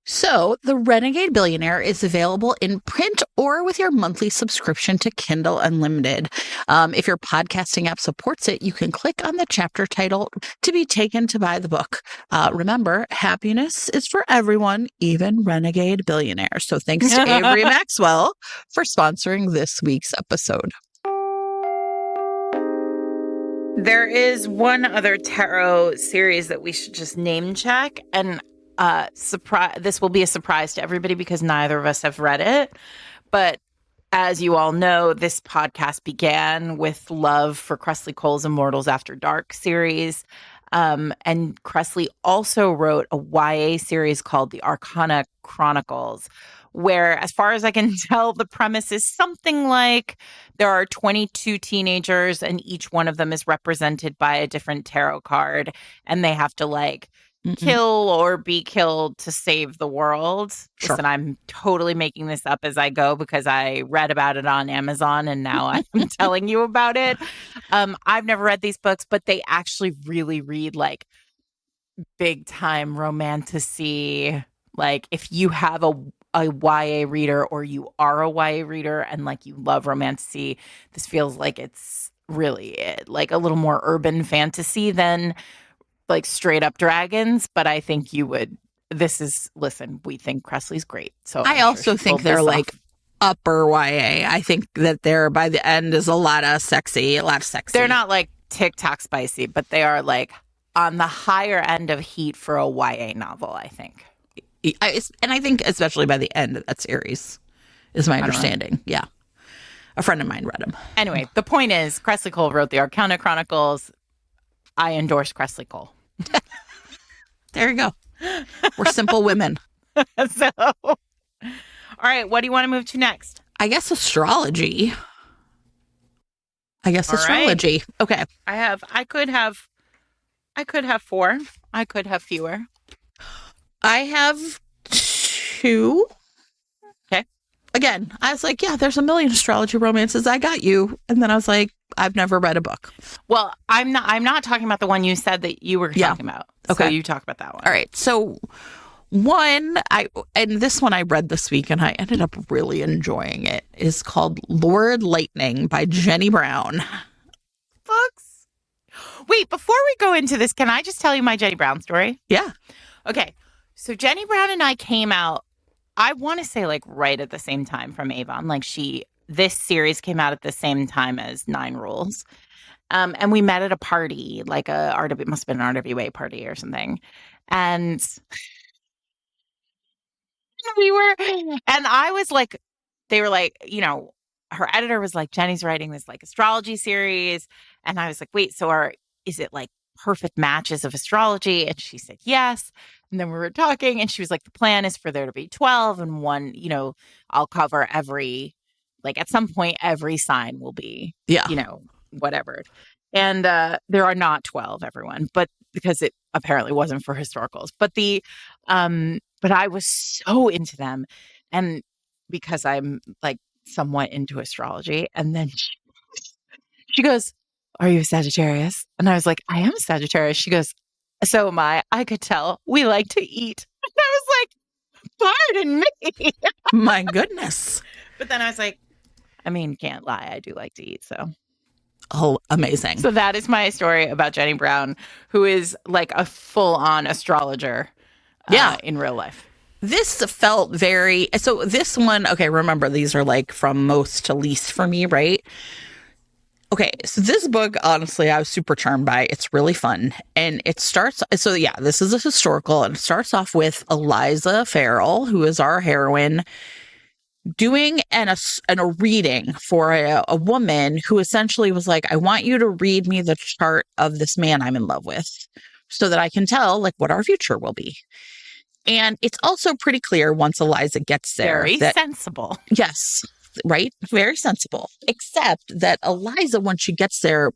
So, The Renegade Billionaire is available in print or with your monthly subscription to Kindle Unlimited. If your podcasting app supports it, you can click on the chapter title to be taken to buy the book. Remember, happiness is for everyone, even Renegade Billionaire. So, thanks to Avery Maxwell for sponsoring this week's episode. There is one other tarot series that we should just name check, and this will be a surprise to everybody because neither of us have read it. But as you all know, this podcast began with love for Kresley Cole's Immortals After Dark series. And Kresley also wrote a YA series called the Arcana Chronicles, where, as far as I can tell, the premise is something like there are 22 teenagers and each one of them is represented by a different tarot card, and they have to kill or be killed to save the world. Sure. Listen, I'm totally making this up as I go because I read about it on Amazon and now I'm telling you about it. I've never read these books, but they actually really read like big time romantasy. Like if you have a YA reader or you are a YA reader and like you love romantasy, this feels like it's really like a little more urban fantasy than like straight up dragons, but I think you would. Listen, we think Kresley's great. So I also think they're like upper YA. I think that they're by the end is a lot of sexy. They're not like TikTok spicy, but they are like on the higher end of heat for a YA novel, I think. And I think especially by the end of that series is my understanding. Yeah. A friend of mine read them. Anyway, the point is Kresley Cole wrote the Arcana Chronicles. I endorse Kresley Cole. There you go. We're simple women. So, all right, what do you want to move to next? I guess astrology. Astrology. Right. Okay. I could have 4. I could have fewer. I have 2. again, I was like, yeah, there's a million astrology romances. I got you. And then I was like, I've never read a book. Well, I'm not talking about the one you said that you were talking about. Okay. So you talk about that one. All right. So this one I read this week and I ended up really enjoying it, is called Lord Lightning by Jenny Brown. Books. Wait, before we go into this, can I just tell you my Jenny Brown story? Yeah. Okay. So Jenny Brown and I came out, I want to say like right at the same time from Avon. Like this series came out at the same time as 9 Rules. And we met at a party, like it must have been an RWA party or something. And I was like, they were like, her editor was like, Jenny's writing this like astrology series. And I was like, wait, so is it like perfect matches of astrology? And she said, yes. And then we were talking and she was like, the plan is for there to be 12 and one, I'll cover at some point, every sign will be, whatever. And there are not 12, everyone, but because it apparently wasn't for historicals, but but I was so into them. And because I'm like somewhat into astrology. And then she goes, are you a Sagittarius? And I was like, I am a Sagittarius. She goes, so am I. I could tell. We like to eat. And I was like, pardon me. My goodness. But then I was like, I mean, can't lie. I do like to eat. So. Oh, amazing. So that is my story about Jenny Brown, who is like a full-on astrologer in real life. This felt so this one, okay, remember, these are like from most to least for me, right? Okay, so this book, honestly, I was super charmed by. It's really fun. And it starts, this is a historical, and it starts off with Eliza Farrell, who is our heroine, doing a reading for a woman who essentially was like, I want you to read me the chart of this man I'm in love with so that I can tell like what our future will be. And it's also pretty clear once Eliza gets there. Very sensible. Yes, right? Very sensible. Except that Eliza, when she gets there,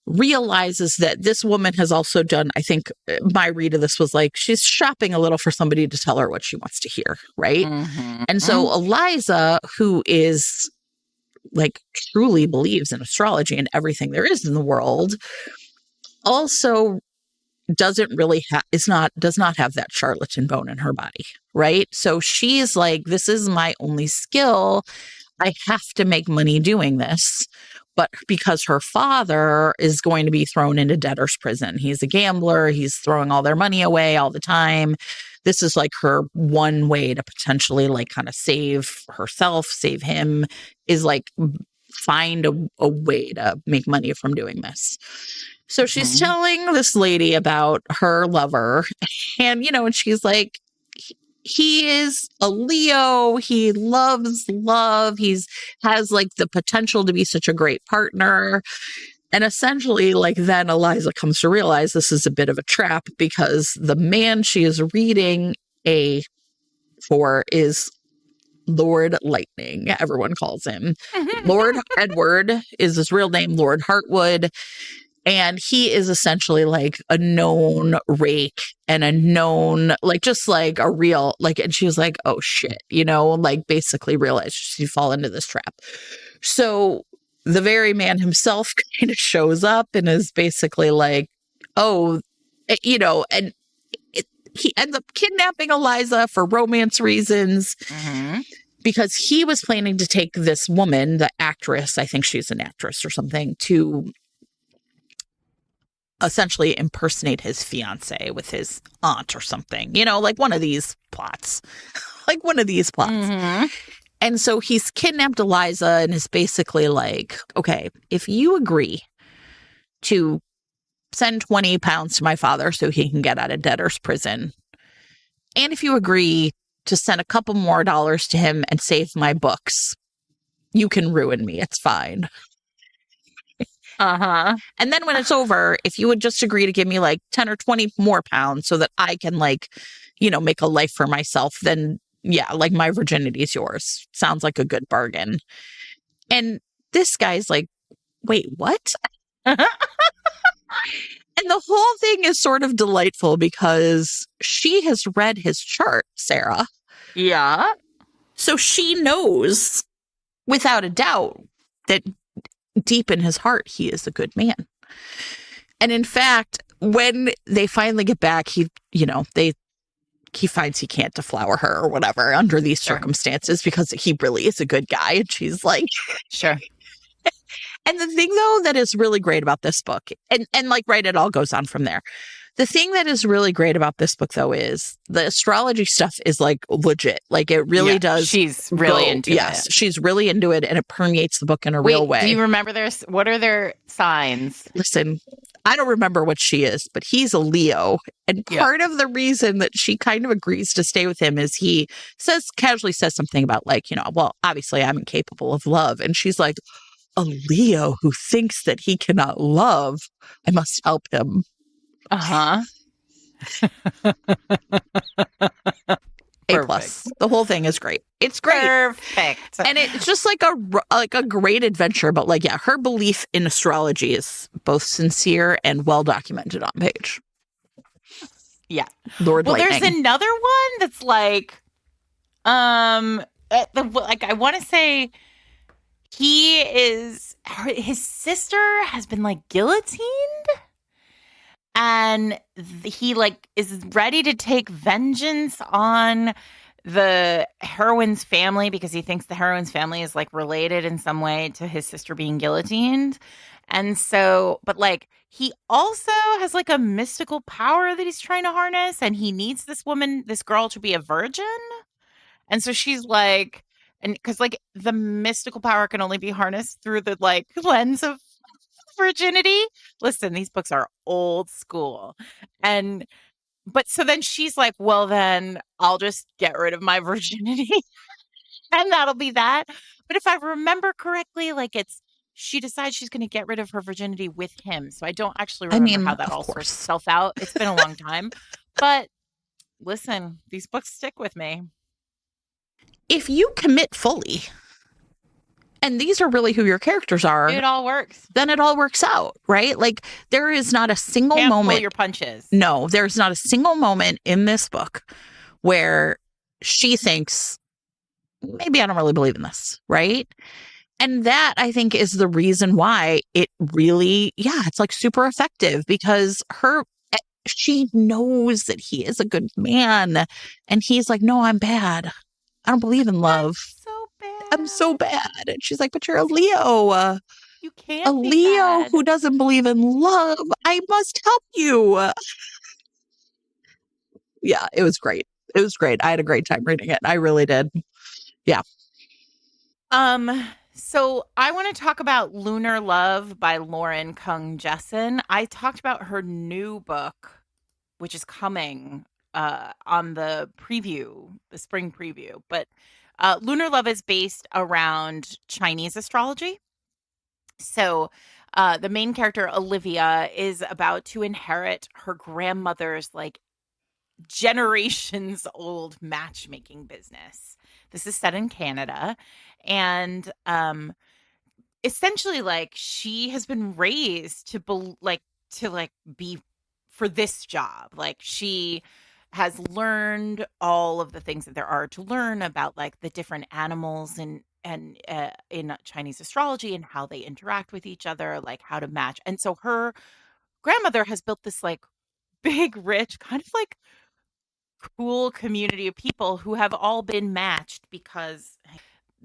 realizes that this woman has also done, I think my read of this was like, she's shopping a little for somebody to tell her what she wants to hear, right? Mm-hmm. And so Eliza, who is like truly believes in astrology and everything there is in the world, also does not have that charlatan bone in her body, right? So she's like, this is my only skill. I have to make money doing this. But because her father is going to be thrown into debtor's prison, he's a gambler, he's throwing all their money away all the time. This is like her one way to potentially like kind of save herself, save him, is like find a way to make money from doing this. So she's telling this lady about her lover, and, and she's like, he is a Leo. He loves love. Has like the potential to be such a great partner. And essentially, like, then Eliza comes to realize this is a bit of a trap because the man she is reading for is Lord Lightning. Everyone calls him. Lord Edward is his real name, Lord Heartwood. And he is essentially like a known rake and a known, like, just like a real, like, and she was like, oh shit, like basically realized she'd fall into this trap. So the very man himself kind of shows up and is basically like, oh, and he ends up kidnapping Eliza for romance reasons. Because he was planning to take this woman, the actress, I think she's an actress or something, to essentially impersonate his fiance with his aunt or something, like one of these plots. And so he's kidnapped Eliza and is basically like, okay, if you agree to send 20 pounds to my father so he can get out of debtor's prison, and if you agree to send a couple more dollars to him and save my books, you can ruin me. It's fine. And then when it's over, if you would just agree to give me like 10 or 20 more pounds so that I can like, make a life for myself, then yeah, like my virginity is yours. Sounds like a good bargain. And this guy's like, wait, what? And the whole thing is sort of delightful because she has read his chart, Sarah. Yeah. So she knows without a doubt that deep in his heart, he is a good man. And in fact, when they finally get back, he finds he can't deflower her or whatever under these circumstances because he really is a good guy. And she's like, sure. And the thing, though, that is really great about this book, and like, right, it all goes on from there. The thing that is really great about this book, though, is the astrology stuff is like legit. Like, it really does. She's really into it. Yes, she's really into it, and it permeates the book in a real way. Do you remember what are their signs? Listen, I don't remember what she is, but he's a Leo. And part of the reason that she kind of agrees to stay with him is he casually says something about, like, well, obviously I'm incapable of love. And she's like, a Leo who thinks that he cannot love, I must help him. Uh-huh. A plus. The whole thing is great. It's great. Perfect. And it's just like a great adventure. But like, yeah, her belief in astrology is both sincere and well documented on page. Yeah. Lord Lightning. There's another one that's like, I want to say his sister has been like guillotined. And he like is ready to take vengeance on the heroine's family because he thinks the heroine's family is like related in some way to his sister being guillotined. And so, but like he also has like a mystical power that he's trying to harness, and he needs this girl to be a virgin. And so she's like, and because like the mystical power can only be harnessed through the like lens of virginity. Listen, these books are old school. But so then she's like, well, then I'll just get rid of my virginity and that'll be that. But if I remember correctly, like she decides she's going to get rid of her virginity with him. So I don't actually remember how that all sorts itself out. It's been a long time. But listen, these books stick with me. If you commit fully, and these are really who your characters are, it all works. Then it all works out, right? Like, there is not a single moment. Pull your punches. No, there's not a single moment in this book where she thinks, maybe I don't really believe in this, right? And that, I think, is the reason why it really, it's like super effective, because she knows that he is a good man, and he's like, no, I'm bad. I don't believe in love. I'm so bad. And she's like, but you're a Leo. You can't a Leo who doesn't believe in love. I must help you. Yeah, it was great. It was great. I had a great time reading it. I really did. Yeah. So I want to talk about Lunar Love by Lauren Kung Jessen. I talked about her new book, which is coming on the spring preview. But Lunar Love is based around Chinese astrology. So the main character, Olivia, is about to inherit her grandmother's like generations old matchmaking business. This is set in Canada. And essentially, like, she has been raised to be for this job. Like, she has learned all of the things that there are to learn about like the different animals and in Chinese astrology and how they interact with each other, like how to match. And so her grandmother has built this like big, rich, kind of like cool community of people who have all been matched because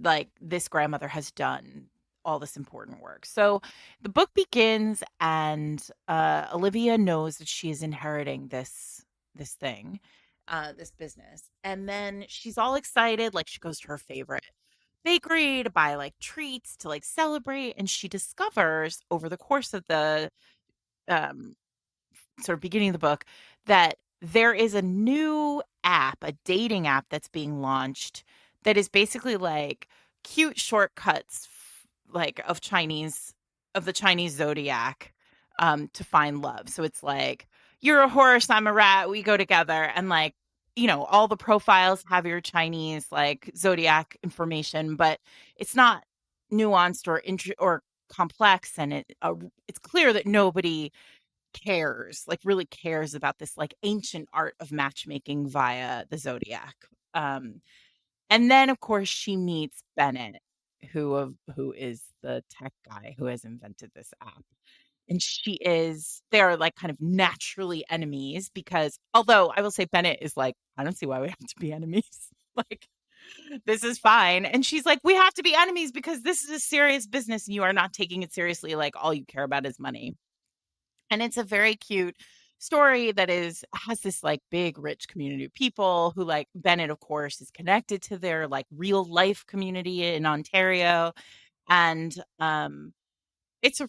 like this grandmother has done all this important work. So the book begins and Olivia knows that she is inheriting this thing, this business. And then she's all excited. Like, she goes to her favorite bakery to buy like treats to like celebrate. And she discovers over the course of the sort of beginning of the book that there is a new app, a dating app that's being launched that is basically like cute shortcuts like of the Chinese zodiac to find love. So it's like, you're a horse, I'm a rat, we go together. And like, you know, all the profiles have your Chinese like zodiac information, but it's not nuanced or complex. And it's clear that nobody really cares about this like ancient art of matchmaking via the zodiac. And then, of course, she meets Bennett, who is the tech guy who has invented this app. And they're like kind of naturally enemies because although I will say Bennett is like, I don't see why we have to be enemies. Like, this is fine. And she's like, we have to be enemies because this is a serious business and you are not taking it seriously. Like, all you care about is money. And it's a very cute story that has this like big, rich community of people who, like, Bennett, of course, is connected to their like real life community in Ontario. And it's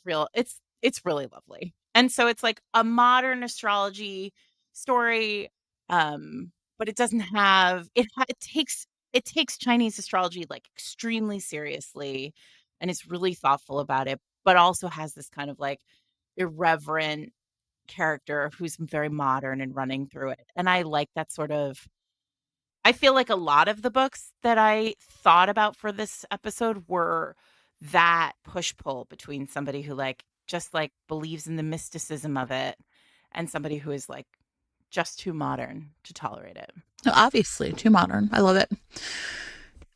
really lovely. And so it's like a modern astrology story, but it doesn't have it takes Chinese astrology like extremely seriously, and it's really thoughtful about it, but also has this kind of like irreverent character who's very modern and running through it. And I like that sort of. I feel like a lot of the books that I thought about for this episode were that push-pull between somebody who like just like believes in the mysticism of it and somebody who is like just too modern to tolerate it. Obviously, too modern. I love it.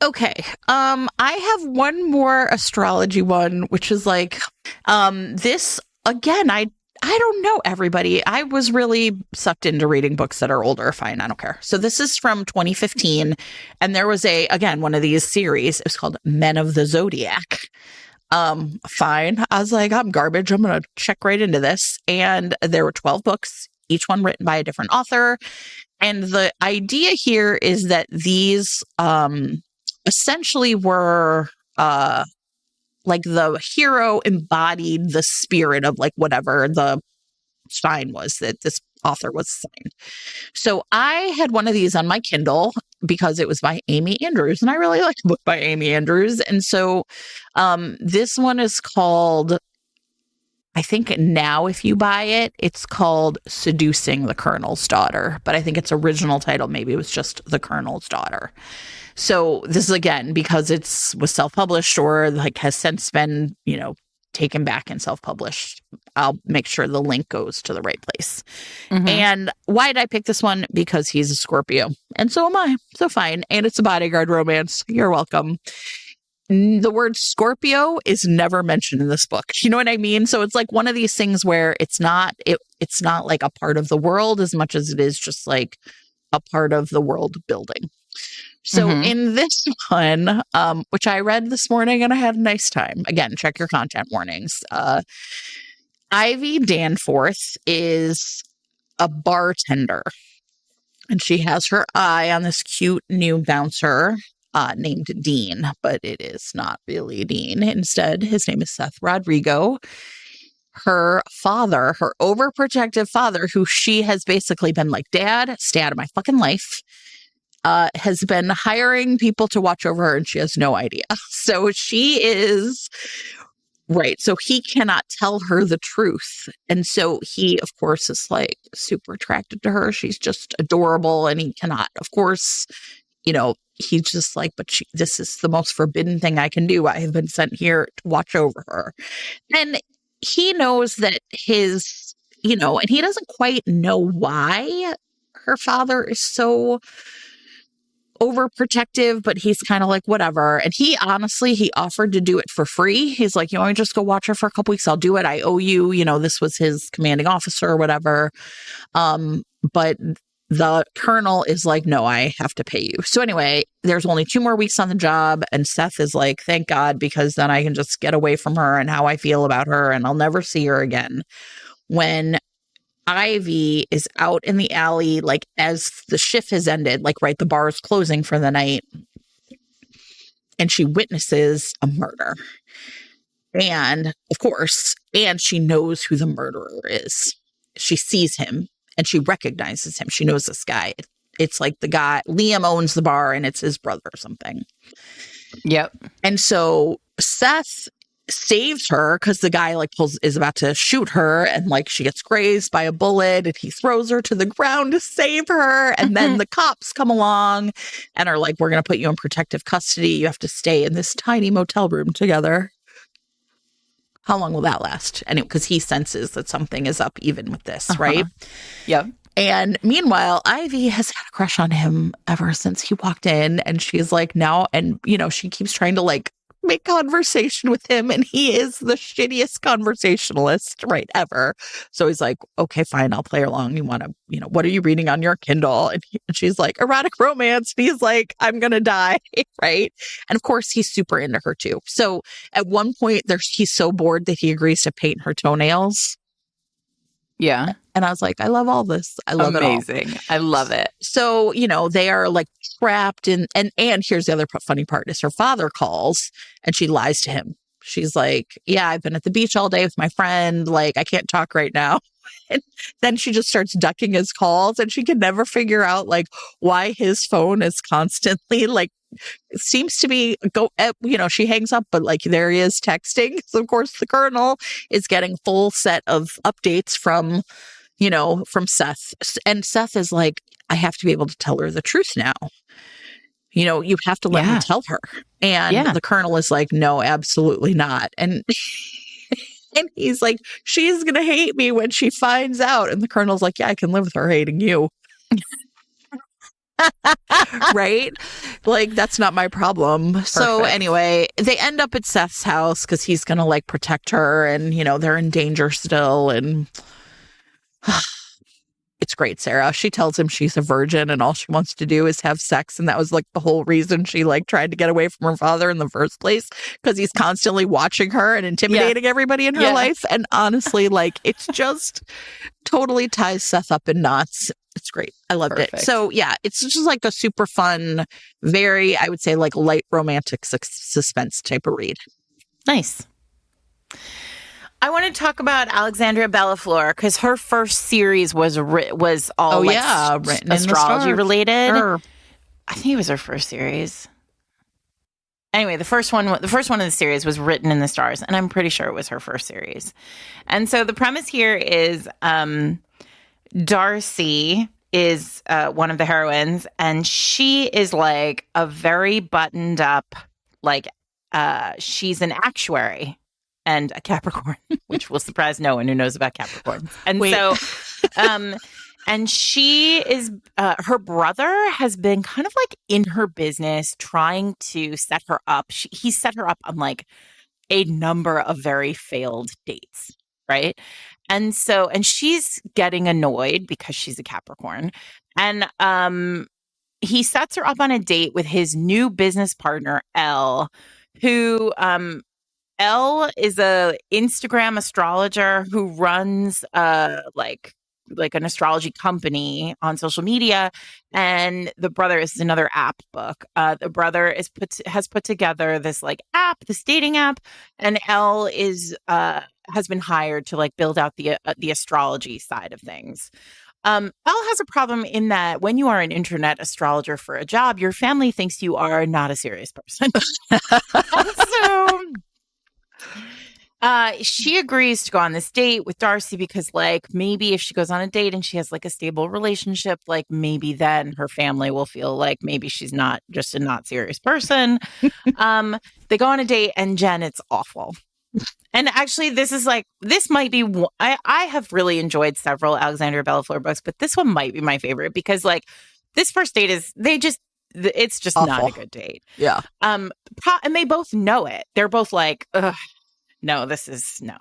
Okay. I have one more astrology one, which is like, this again, I don't know everybody. I was really sucked into reading books that are older. Fine. I don't care. So this is from 2015. And there was again, one of these series. It was called Men of the Zodiac. Fine. I was like, I'm garbage. I'm going to check right into this. And there were 12 books, each one written by a different author. And the idea here is that these, essentially were, like the hero embodied the spirit of like whatever the sign was that this author was assigned. So I had one of these on my Kindle because it was by Amy Andrews, and I really like the book by Amy Andrews. And so this one is called, I think now if you buy it, it's called Seducing the Colonel's Daughter, but I think its original title maybe was just The Colonel's Daughter. So this is again because was self-published or like has since been, taken back and self-published. I'll make sure the link goes to the right place. Mm-hmm. And why did I pick this one? Because he's a Scorpio, and so am I. So fine, and it's a bodyguard romance. You're welcome. The word Scorpio is never mentioned in this book. You know what I mean? So it's like one of these things where it's not like a part of the world as much as it is just like a part of the world building. So in this one, which I read this morning and I had a nice time. Again, check your content warnings. Ivy Danforth is a bartender, and she has her eye on this cute new bouncer named Dean, but it is not really Dean. Instead, his name is Seth Rodrigo. Her father, her overprotective father, who she has basically been like, Dad, stay out of my fucking life, has been hiring people to watch over her, and she has no idea. So she is right. So he cannot tell her the truth. And so he, of course, is like super attracted to her. She's just adorable, and he cannot, of course, he's just like, but this is the most forbidden thing I can do. I have been sent here to watch over her. And he knows that and he doesn't quite know why her father is so overprotective, but he's kind of like, whatever. And he offered to do it for free. He's like, you want me to just go watch her for a couple weeks? I'll do it. I owe you, this was his commanding officer or whatever. But the colonel is like, no, I have to pay you. So anyway, there's only 2 more weeks on the job. And Seth is like, thank God, because then I can just get away from her and how I feel about her, and I'll never see her again. When Ivy is out in the alley, like as the shift has ended, like right, the bar is closing for the night, and she witnesses a murder. And of course, she knows who the murderer is. She sees him and she recognizes him. She knows this guy. It's like the guy, Liam owns the bar, and it's his brother or something. Yep. And so Seth saves her because the guy is about to shoot her, and like she gets grazed by a bullet, and he throws her to the ground to save her. And then the cops come along and are like, we're going to put you in protective custody. You have to stay in this tiny motel room together. How long will that last? And because he senses that something is up even with this, right? Yep. And meanwhile, Ivy has had a crush on him ever since he walked in. And she's like, now, and, she keeps trying to like make conversation with him. And he is the shittiest conversationalist, right, ever. So he's like, okay, fine, I'll play along. You want to, what are you reading on your Kindle? And she's like, erotic romance. And he's like, I'm going to die, right? And of course, he's super into her too. So at one point, he's so bored that he agrees to paint her toenails. Yeah. And I was like, I love all this. I love it all. Amazing. I love it. So, they are like trapped in, and here's the other funny part is her father calls and she lies to him. She's like, yeah, I've been at the beach all day with my friend. Like, I can't talk right now. And then she just starts ducking his calls and she can never figure out like why his phone is constantly like, it seems to be she hangs up, but like there he is texting. So of course the Colonel is getting full set of updates from Seth. And Seth is like, I have to be able to tell her the truth now. You have to let me tell her. And the Colonel is like, no, absolutely not. And and he's like, she's going to hate me when she finds out. And the Colonel's like, yeah, I can live with her hating you. Right? Like, that's not my problem. Perfect. So anyway, they end up at Seth's house because he's going to like protect her and, they're in danger still. And it's great, Sarah. She tells him she's a virgin and all she wants to do is have sex. And that was like the whole reason she like tried to get away from her father in the first place, because he's constantly watching her and intimidating everybody in her life. And honestly, like, it's just totally ties Seth up in knots. It's great. I loved it. So yeah, it's just like a super fun, very, I would say like light romantic suspense type of read. Nice. I want to talk about Alexandria Bellafleur because her first series was all written astrology related. I think it was her first series. Anyway, the first one of the series was written in the stars, and I'm pretty sure it was her first series. And so the premise here is Darcy is one of the heroines, and she is like a very buttoned up, like she's an actuary and a Capricorn, which will surprise no one who knows about Capricorns. And and she is, her brother has been kind of like in her business trying to set her up. He set her up on like a number of very failed dates, right? And she's getting annoyed because she's a Capricorn. And he sets her up on a date with his new business partner, Elle, who Elle is a Instagram astrologer who runs like an astrology company on social media, and the brother is another app book. The brother has put together this like app, this dating app, and Elle is has been hired to like build out the astrology side of things. Elle has a problem in that when you are an internet astrologer for a job, your family thinks you are not a serious person. She agrees to go on this date with Darcy because like maybe if she goes on a date and she has like a stable relationship, like maybe then her family will feel like maybe she's not just a not serious person. They go on a date and Jen, it's awful. And actually this might be, I have really enjoyed several Alexandria Bellafleur books, but this one might be my favorite because like this first date it's just awful. Not a good date. Yeah. And they both know it. They're both like, ugh. No, this is no.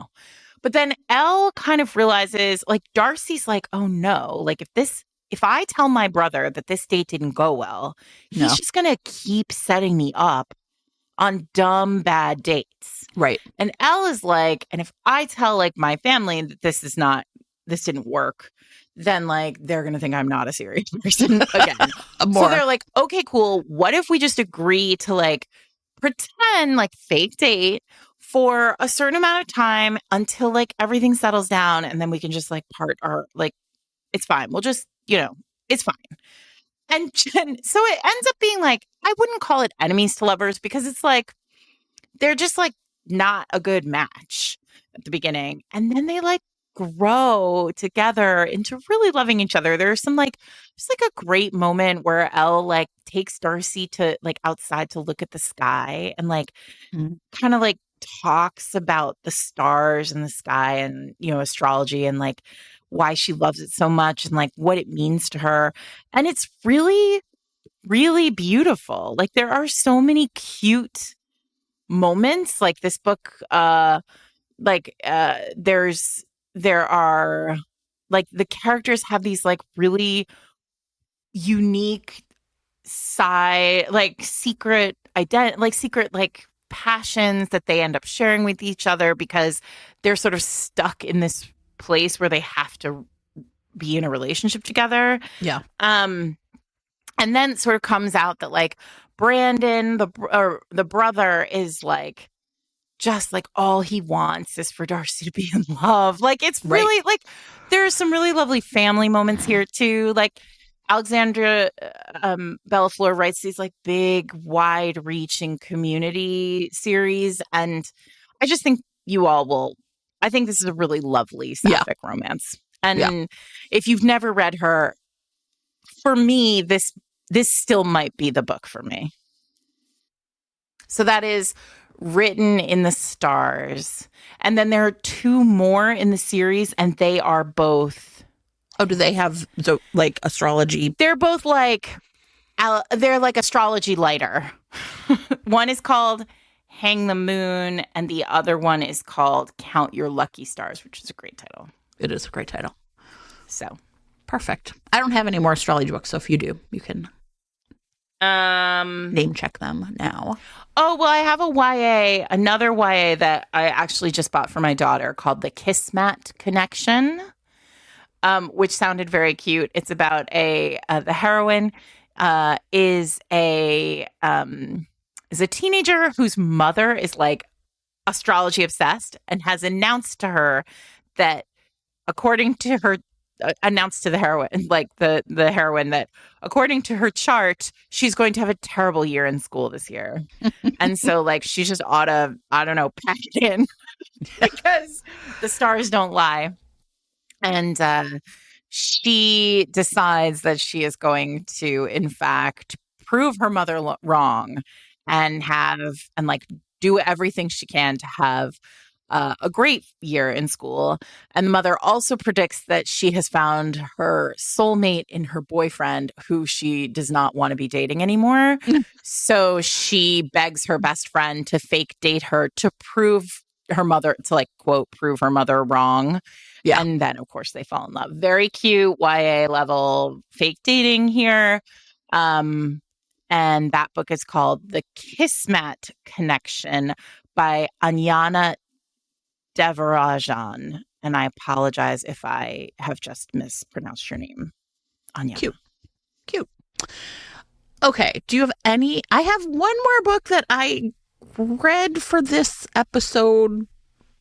But then Elle kind of realizes, like, Darcy's like, oh no, like if I tell my brother that this date didn't go well, he's just going to keep setting me up on dumb, bad dates. Right. And Elle is like, and if I tell like my family that this didn't work, then like they're going to think I'm not a serious person again. So they're like, okay, cool. What if we just agree to like pretend like fake date for a certain amount of time until like everything settles down and then we can just like part our like it's fine. We'll just, it's fine. And so it ends up being like, I wouldn't call it enemies to lovers because it's like they're just like not a good match at the beginning. And then they like grow together into really loving each other. There's just like a great moment where Elle like takes Darcy to like outside to look at the sky and like kind of like talks about the stars and the sky and astrology, and like why she loves it so much and like what it means to her. And it's really, really beautiful. Like there are so many cute moments. Like this book, there are like the characters have these like really unique secret passions that they end up sharing with each other because they're sort of stuck in this place where they have to be in a relationship together. Yeah. And then it sort of comes out that like Brandon, the brother, is like just like all he wants is for Darcy to be in love. Like it's really like there are some really lovely family moments here too. Like Alexandra Bellafleur writes these like big, wide-reaching community series, and I just think you all will. I think this is a really lovely sapphic romance. And if you've never read her, for me, this still might be the book for me. So that is Written in the Stars. And then there are 2 more in the series, and they are both... Oh, do they have like astrology? They're both like... they're like astrology lighter. One is called Hang the Moon, and the other one is called Count Your Lucky Stars, which is a great title. It is a great title. So... Perfect. I don't have any more astrology books, so if you do, you can name check them now. Oh, well, I have another YA that I actually just bought for my daughter called The Kismat Connection, which sounded very cute. It's about the heroine is a teenager whose mother is like astrology obsessed and has announced to her that according to her announced to the heroine, like the heroine, that according to her chart, she's going to have a terrible year in school this year. And so like she just ought to, I don't know, pack it in because the stars don't lie. And she decides that she is going to, in fact, prove her mother wrong and do everything she can to have a great year in school. And the mother also predicts that she has found her soulmate in her boyfriend, who she does not want to be dating anymore. So she begs her best friend to fake date her to prove her mother, to like, quote, prove her mother wrong. Yeah. And then, of course, they fall in love. Very cute YA level fake dating here. And that book is called The Kismat Connection by Anyana Devarajan, and I apologize if I have just mispronounced your name. Anya. Cute. Okay. Do you have any? I have one more book that I read for this episode,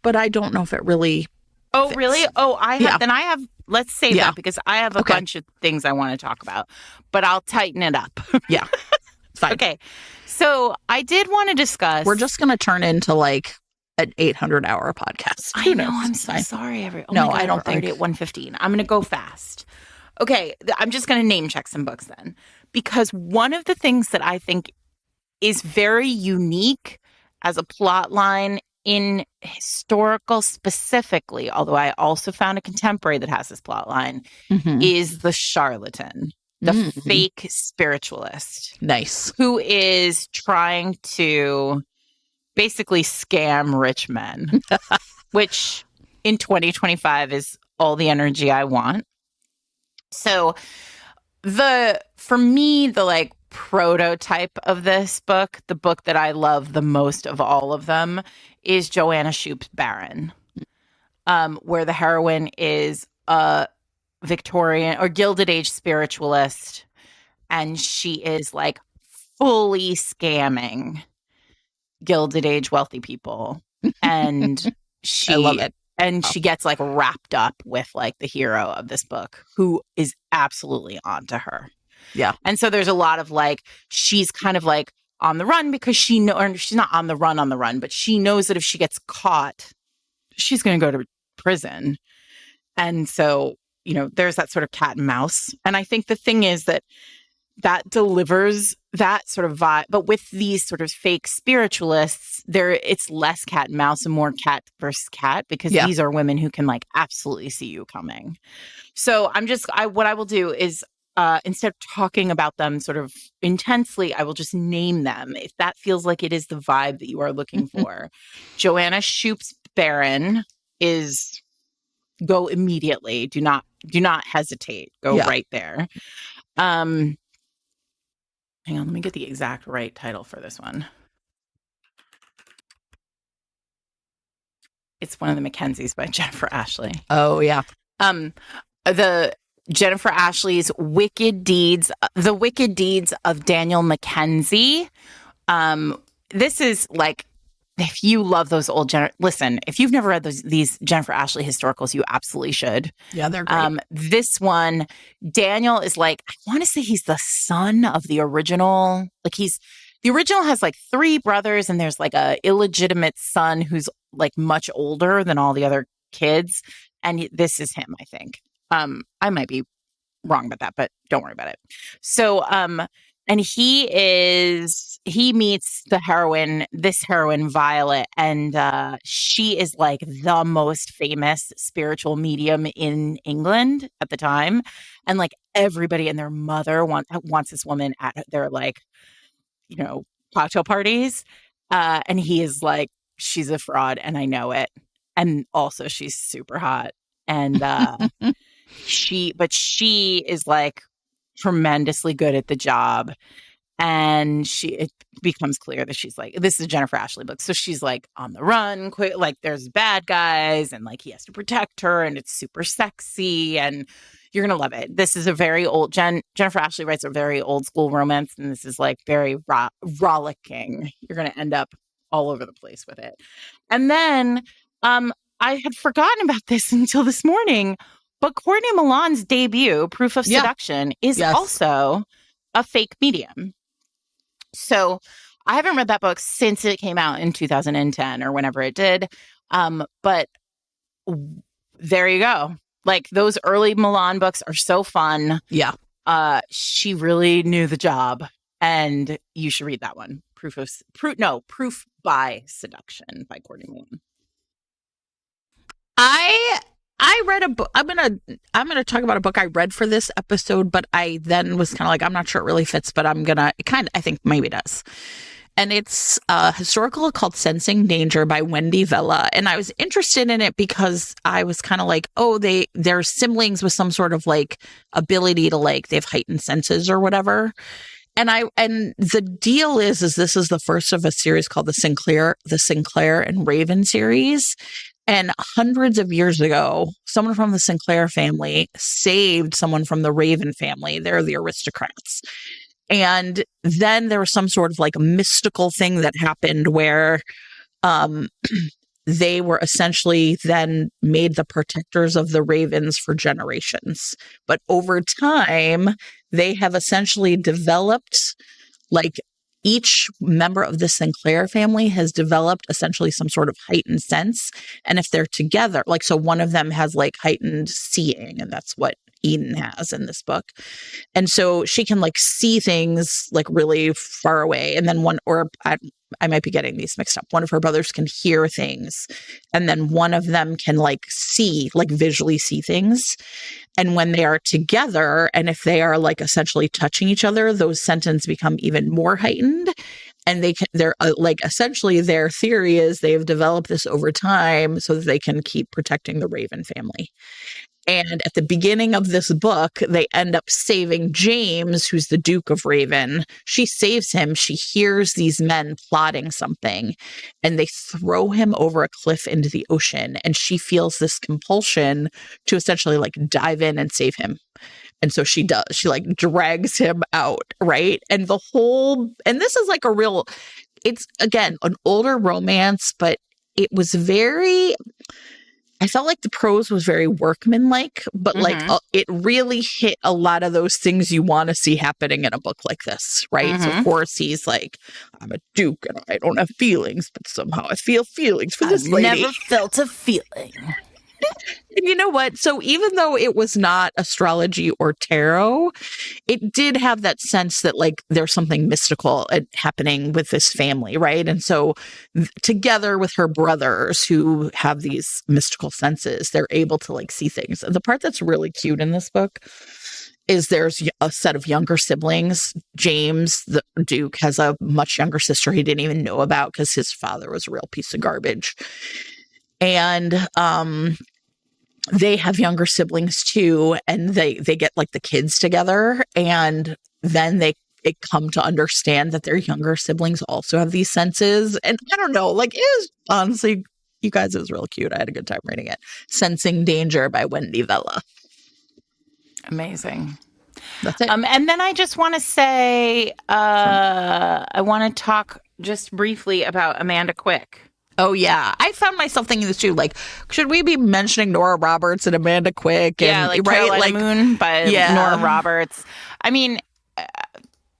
but I don't know if it really. Oh, fits. Really? Oh, I have. Yeah. Then I have. Let's save that because I have a bunch of things I want to talk about, but I'll tighten it up. Yeah. Fine. Okay. So I did want to discuss. We're just going to turn into like an 800-hour podcast. I know. I'm so sorry. I don't think at 1:15. I'm going to go fast. Okay, I'm just going to name check some books then, because one of the things that I think is very unique as a plot line in historical specifically, although I also found a contemporary that has this plot line, is the charlatan, the fake spiritualist. Nice. Who is trying to basically scam rich men, which in 2025 is all the energy I want. So for me, the like prototype of this book, the book that I love the most of all of them, is Joanna Shupe's Baron, where the heroine is a Victorian or Gilded Age spiritualist, and she is like fully scamming Gilded Age wealthy people, and she I love it. And she gets like wrapped up with like the hero of this book, who is absolutely onto her. Yeah. And so there's a lot of like, she's kind of like on the run because she's not on the run, but she knows that if she gets caught, she's going to go to prison. And so, there's that sort of cat and mouse. And I think the thing is that that delivers that sort of vibe. But with these sort of fake spiritualists, it's less cat and mouse and more cat versus cat, because these are women who can like absolutely see you coming. So what I will do is instead of talking about them sort of intensely, I will just name them if that feels like it is the vibe that you are looking for. Joanna Shoop's Baron is go immediately. Do not hesitate. Go right there. Hang on, let me get the exact right title for this one. It's one of the Mackenzies by Jennifer Ashley. Oh, yeah. The Jennifer Ashley's Wicked Deeds, The Wicked Deeds of Daniel Mackenzie. This is like, if you love those old, listen, if you've never read these Jennifer Ashley historicals, you absolutely should. Yeah, they're great. This one, Daniel is like, I want to say he's the son of the original. Like the original has like 3 brothers, and there's like a illegitimate son who's like much older than all the other kids. And this is him, I think. I might be wrong about that, but don't worry about it. So, and he meets this heroine, Violet, and she is like the most famous spiritual medium in England at the time. And like everybody and their mother wants this woman at their like, cocktail parties. And he is like, she's a fraud and I know it. And also she's super hot. And she is like tremendously good at the job. And it becomes clear that she's like, this is a Jennifer Ashley book. So she's like on the run, quick, like there's bad guys and like he has to protect her and it's super sexy and you're going to love it. This is a very old, Jennifer Ashley writes a very old school romance, and this is like very rollicking. You're going to end up all over the place with it. And then I had forgotten about this until this morning, but Courtney Milan's debut, Proof of Seduction, is also a fake medium. So I haven't read that book since it came out in 2010 or whenever it did. But there you go. Like those early Milan books are so fun. Yeah. She really knew the job, and you should read that one. Proof by Seduction by Courtney Milan. I read a book. I'm gonna talk about a book I read for this episode, but I then was kind of like, I'm not sure it really fits, but I think maybe it does. And it's a historical called Sensing Danger by Wendy Vela. And I was interested in it because I was kind of like, oh, they're siblings with some sort of like ability to like, they have heightened senses or whatever. And the deal is this is the first of a series called the Sinclair and Raven series. And hundreds of years ago, someone from the Sinclair family saved someone from the Raven family. They're the aristocrats. And then there was some sort of like mystical thing that happened where they were essentially then made the protectors of the Ravens for generations. But over time, they have essentially developed, like each member of the Sinclair family has developed essentially some sort of heightened sense. And if they're together, like, so one of them has like heightened seeing, and that's what Eden has in this book. And so she can like see things like really far away. And then I might be getting these mixed up. One of her brothers can hear things. And then one of them can like see, like visually see things. And when they are together, and if they are like essentially touching each other, those senses become even more heightened. And they're like, essentially their theory is they've developed this over time so that they can keep protecting the Raven family. And at the beginning of this book, they end up saving James, who's the Duke of Raven. She saves him. She hears these men plotting something, and they throw him over a cliff into the ocean. And she feels this compulsion to essentially like dive in and save him. And so she does. She like drags him out, right? And this is like it's again, an older romance, but it was I felt like the prose was very workmanlike, but like it really hit a lot of those things you want to see happening in a book like this, right? So of course he's like, I'm a duke and I don't have feelings, but somehow I feel feelings for this lady. Never felt a feeling. And you know what? So even though it was not astrology or tarot, it did have that sense that like there's something mystical happening with this family, right? And so together with her brothers who have these mystical senses, they're able to like see things. And the part that's really cute in this book is there's a set of younger siblings. James, the Duke, has a much younger sister he didn't even know about because his father was a real piece of garbage. And they have younger siblings too, and they get like the kids together, and then they come to understand that their younger siblings also have these senses. And I don't know, like it was honestly, you guys, it was really cute. I had a good time reading it. Sensing Danger by Wendy Vela. Amazing. That's it. And then I just want to say, I want to talk just briefly about Amanda Quick. Oh, yeah. I found myself thinking this too. Like, should we be mentioning Nora Roberts and Amanda Quick? And, yeah, like right? Carolina Like, Moon by Nora Roberts. I mean,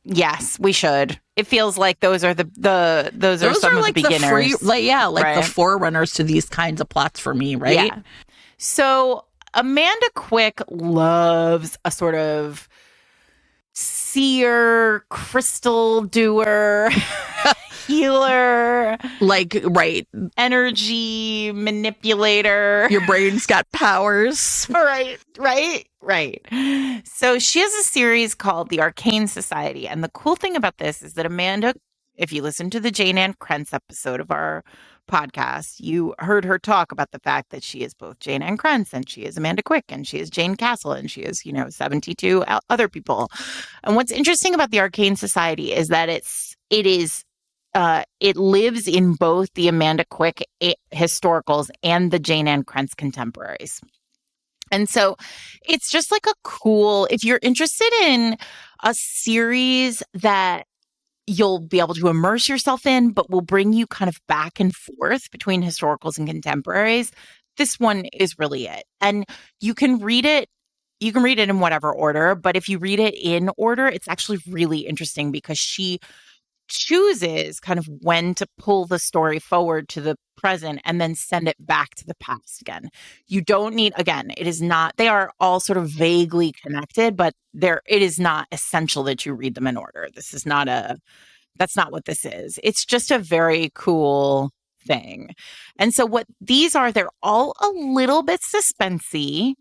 yes, we should. It feels like those are those are some of like the beginners. The forerunners to these kinds of plots for me, right? Yeah. So Amanda Quick loves a sort of seer, crystal doer, healer, like, right, energy manipulator. Your brain's got powers. Right. So she has a series called The Arcane Society. And the cool thing about this is that Amanda, if you listen to the Jane Ann Krentz episode of our podcast, you heard her talk about the fact that she is both Jane Ann Krentz and she is Amanda Quick and she is Jane Castle and she is, 72 other people. And what's interesting about the Arcane Society is that it lives in both the Amanda Quick historicals and the Jane Ann Krentz contemporaries. And so it's just like a cool, if you're interested in a series that you'll be able to immerse yourself in, but will bring you kind of back and forth between historicals and contemporaries, this one is really it. And you can read it in whatever order, but if you read it in order, it's actually really interesting because she chooses kind of when to pull the story forward to the present and then send it back to the past again. You don't need, again, it is not, they are all sort of vaguely connected, but it is not essential that you read them in order. That's not what this is. It's just a very cool thing. And so what these are, they're all a little bit suspensey.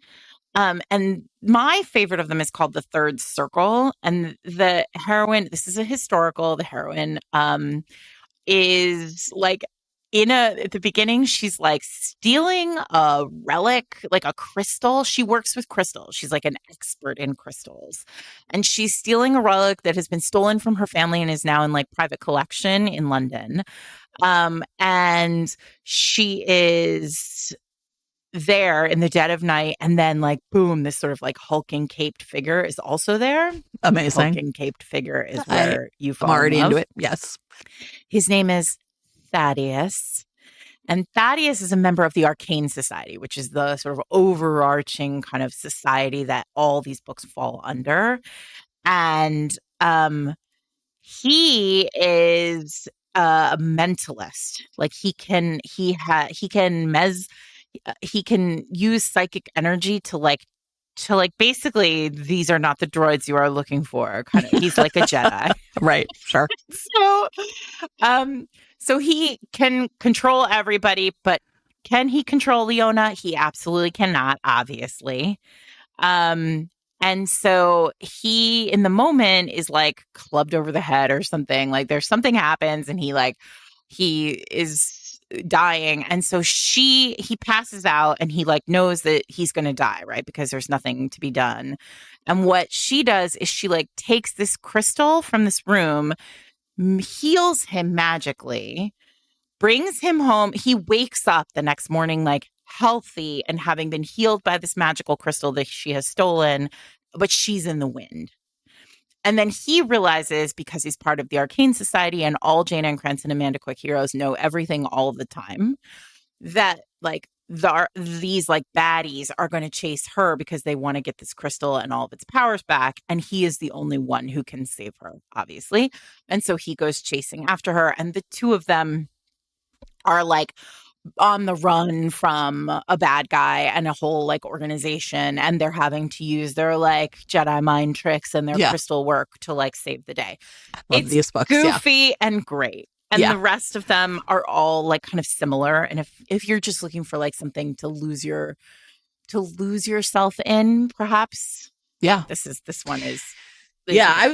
And my favorite of them is called The Third Circle. And the heroine, this is a historical, the heroine is like at the beginning, she's like stealing a relic, like a crystal. She works with crystals. She's like an expert in crystals. And she's stealing a relic that has been stolen from her family and is now in like private collection in London. And she is there in the dead of night, and then like boom, this sort of like hulking caped figure is also there. Amazing. Hulking caped figure is where you fall. I'm already in love. into it. Yes. His name is Thaddeus. And Thaddeus is a member of the Arcane Society, which is the sort of overarching kind of society that all these books fall under. And he is a mentalist. Like he can use psychic energy to basically, these are not the droids you are looking for. Kind of, he's like a Jedi. Right. Sure. So he can control everybody, but can he control Leona? He absolutely cannot, obviously. And so he, in the moment, is like clubbed over the head or something. Like there's something happens and he is dying. And so he passes out and he like knows that he's going to die, right? Because there's nothing to be done. And what she does is she like takes this crystal from this room, heals him magically, brings him home. He wakes up the next morning like healthy and having been healed by this magical crystal that she has stolen, but she's in the wind. And then he realizes, because he's part of the Arcane Society and all Jane Ann Krentz and Amanda Quick heroes know everything all of the time, that like these like baddies are going to chase her because they want to get this crystal and all of its powers back. And he is the only one who can save her, obviously. And so he goes chasing after her. And the two of them are like on the run from a bad guy and a whole like organization, and they're having to use their like Jedi mind tricks and their crystal work to like save the day. Love these books. Goofy and great. And the rest of them are all like kind of similar. And if you're just looking for like something to lose yourself in, perhaps. Yeah. This one is. I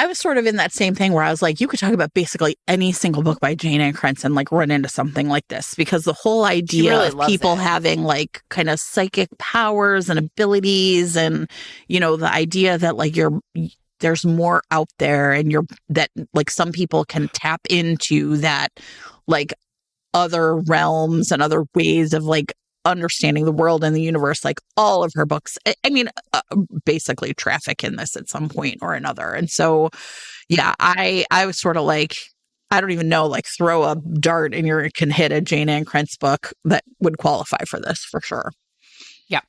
was sort of in that same thing where I was like, you could talk about basically any single book by Jane Ann Krentz and like run into something like this, because the whole idea of people having like kind of psychic powers and abilities, and, you know, the idea that like there's more out there, and that like some people can tap into that like other realms and other ways of like understanding the world and the universe. Like all of her books, I mean, basically traffic in this at some point or another. And so, I was sort of like, I don't even know, like throw a dart and you can hit a Jane Ann Krentz book that would qualify for this for sure. Yeah.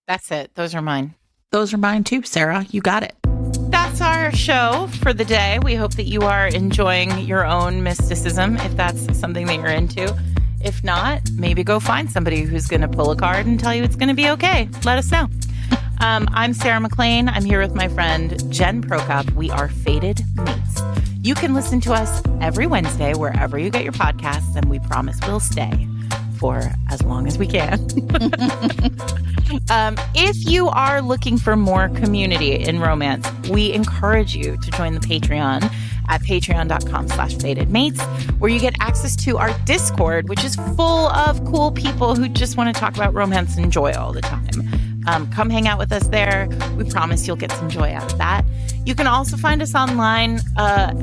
That's it. Those are mine. Those are mine too, Sarah. You got it. That's our show for the day. We hope that you are enjoying your own mysticism, if that's something that you're into. If not, maybe go find somebody who's going to pull a card and tell you it's going to be okay. Let us know. I'm Sarah McLean. I'm here with my friend Jen Prokop. We are Fated Mates. You can listen to us every Wednesday wherever you get your podcasts, and we promise we'll stay for as long as we can. If you are looking for more community in romance, we encourage you to join the Patreon at patreon.com/fatedmates, where you get access to our Discord, which is full of cool people who just want to talk about romance and joy all the time. Come hang out with us there. We promise you'll get some joy out of that. You can also find us online at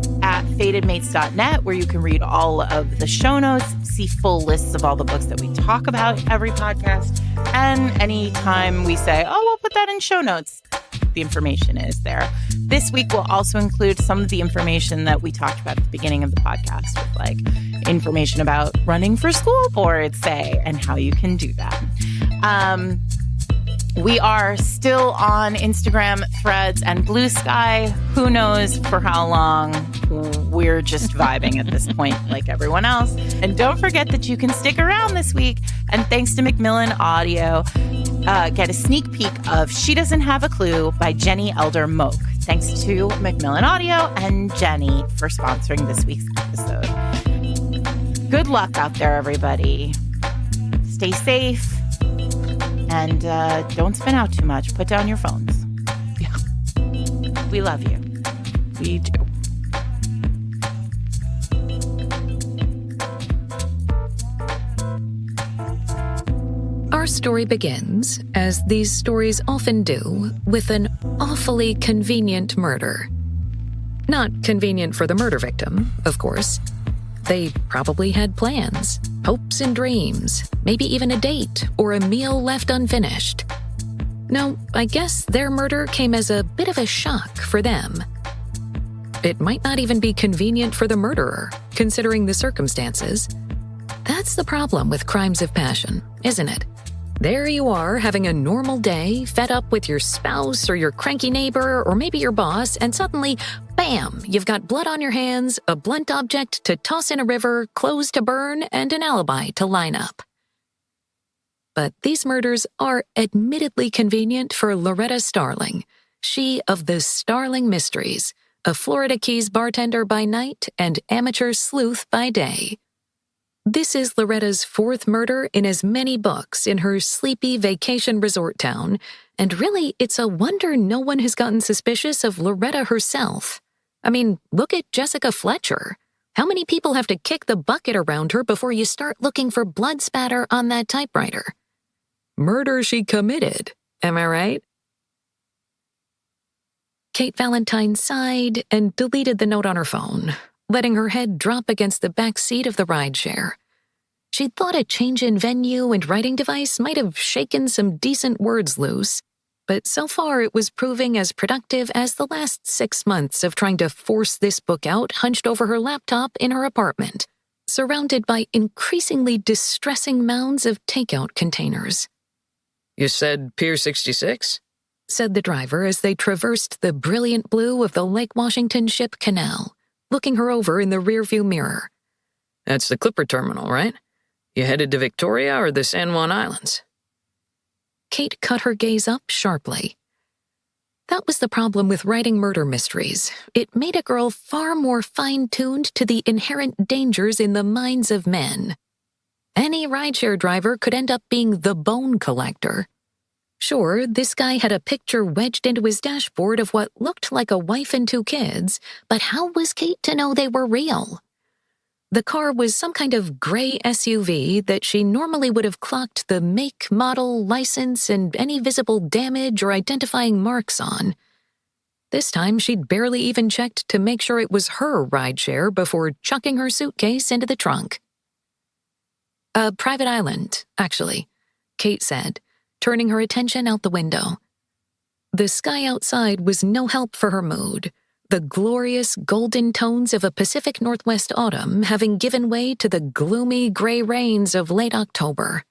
fatedmates.net, where you can read all of the show notes, see full lists of all the books that we talk about every podcast. And anytime we say, oh, we'll put that in show notes, the information is there. This week, we'll also include some of the information that we talked about at the beginning of the podcast, with like information about running for school boards, say, and how you can do that. We are still on Instagram, Threads, and Blue Sky. Who knows for how long? We're just vibing at this point like everyone else. And don't forget that you can stick around this week. And thanks to Macmillan Audio, get a sneak peek of She Doesn't Have a Clue by Jenny Elder Moak. Thanks to Macmillan Audio and Jenny for sponsoring this week's episode. Good luck out there, everybody. Stay safe. And don't spin out too much. Put down your phones. Yeah. We love you. We do. Our story begins, as these stories often do, with an awfully convenient murder. Not convenient for the murder victim, of course. They probably had plans, hopes and dreams, maybe even a date or a meal left unfinished. No, I guess their murder came as a bit of a shock for them. It might not even be convenient for the murderer, considering the circumstances. That's the problem with crimes of passion, isn't it? There you are, having a normal day, fed up with your spouse or your cranky neighbor or maybe your boss, and suddenly, bam, you've got blood on your hands, a blunt object to toss in a river, clothes to burn, and an alibi to line up. But these murders are admittedly convenient for Loretta Starling, she of the Starling Mysteries, a Florida Keys bartender by night and amateur sleuth by day. This is Loretta's fourth murder in as many books in her sleepy vacation resort town, and really, it's a wonder no one has gotten suspicious of Loretta herself. I mean, look at Jessica Fletcher. How many people have to kick the bucket around her before you start looking for blood spatter on that typewriter? Murder she committed, am I right? Kate Valentine sighed and deleted the note on her phone, letting her head drop against the back seat of the rideshare. She'd thought a change in venue and writing device might have shaken some decent words loose, but so far it was proving as productive as the last 6 months of trying to force this book out hunched over her laptop in her apartment, surrounded by increasingly distressing mounds of takeout containers. You said Pier 66? Said the driver as they traversed the brilliant blue of the Lake Washington Ship Canal, looking her over in the rearview mirror. That's the Clipper terminal, right? You headed to Victoria or the San Juan Islands? Kate cut her gaze up sharply. That was the problem with writing murder mysteries. It made a girl far more fine-tuned to the inherent dangers in the minds of men. Any rideshare driver could end up being the bone collector. Sure, this guy had a picture wedged into his dashboard of what looked like a wife and 2 kids, but how was Kate to know they were real? The car was some kind of gray SUV that she normally would have clocked the make, model, license, and any visible damage or identifying marks on. This time, she'd barely even checked to make sure it was her rideshare before chucking her suitcase into the trunk. A private island, actually, Kate said, turning her attention out the window. The sky outside was no help for her mood, the glorious golden tones of a Pacific Northwest autumn having given way to the gloomy gray rains of late October.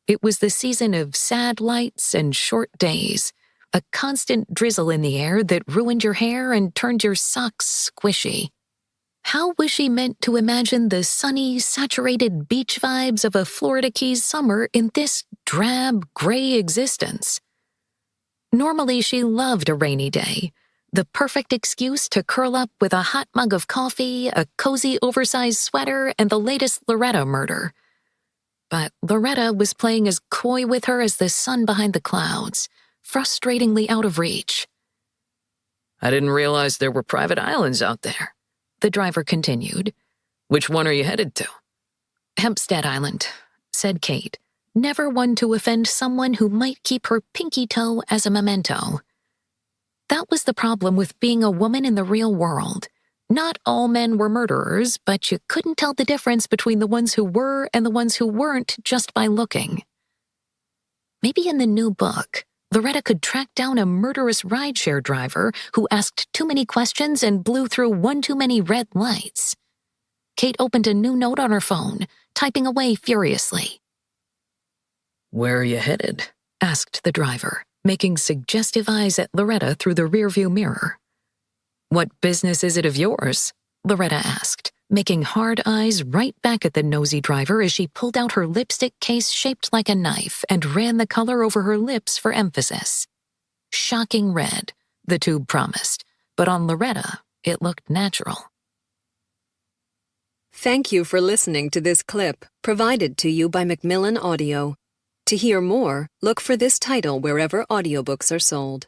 It was the season of sad lights and short days, a constant drizzle in the air that ruined your hair and turned your socks squishy. How was she meant to imagine the sunny, saturated beach vibes of a Florida Keys summer in this drab, gray existence? Normally, she loved a rainy day, the perfect excuse to curl up with a hot mug of coffee, a cozy oversized sweater, and the latest Loretta murder. But Loretta was playing as coy with her as the sun behind the clouds, frustratingly out of reach. I didn't realize there were private islands out there, the driver continued. Which one are you headed to? Hempstead Island, said Kate, never one to offend someone who might keep her pinky toe as a memento. That was the problem with being a woman in the real world. Not all men were murderers, but you couldn't tell the difference between the ones who were and the ones who weren't just by looking. Maybe in the new book, Loretta could track down a murderous rideshare driver who asked too many questions and blew through one too many red lights. Kate opened a new note on her phone, typing away furiously. Where are you headed? Asked the driver, making suggestive eyes at Loretta through the rearview mirror. What business is it of yours? Loretta asked, making hard eyes right back at the nosy driver as she pulled out her lipstick case shaped like a knife and ran the color over her lips for emphasis. Shocking red, the tube promised, but on Loretta, it looked natural. Thank you for listening to this clip provided to you by Macmillan Audio. To hear more, look for this title wherever audiobooks are sold.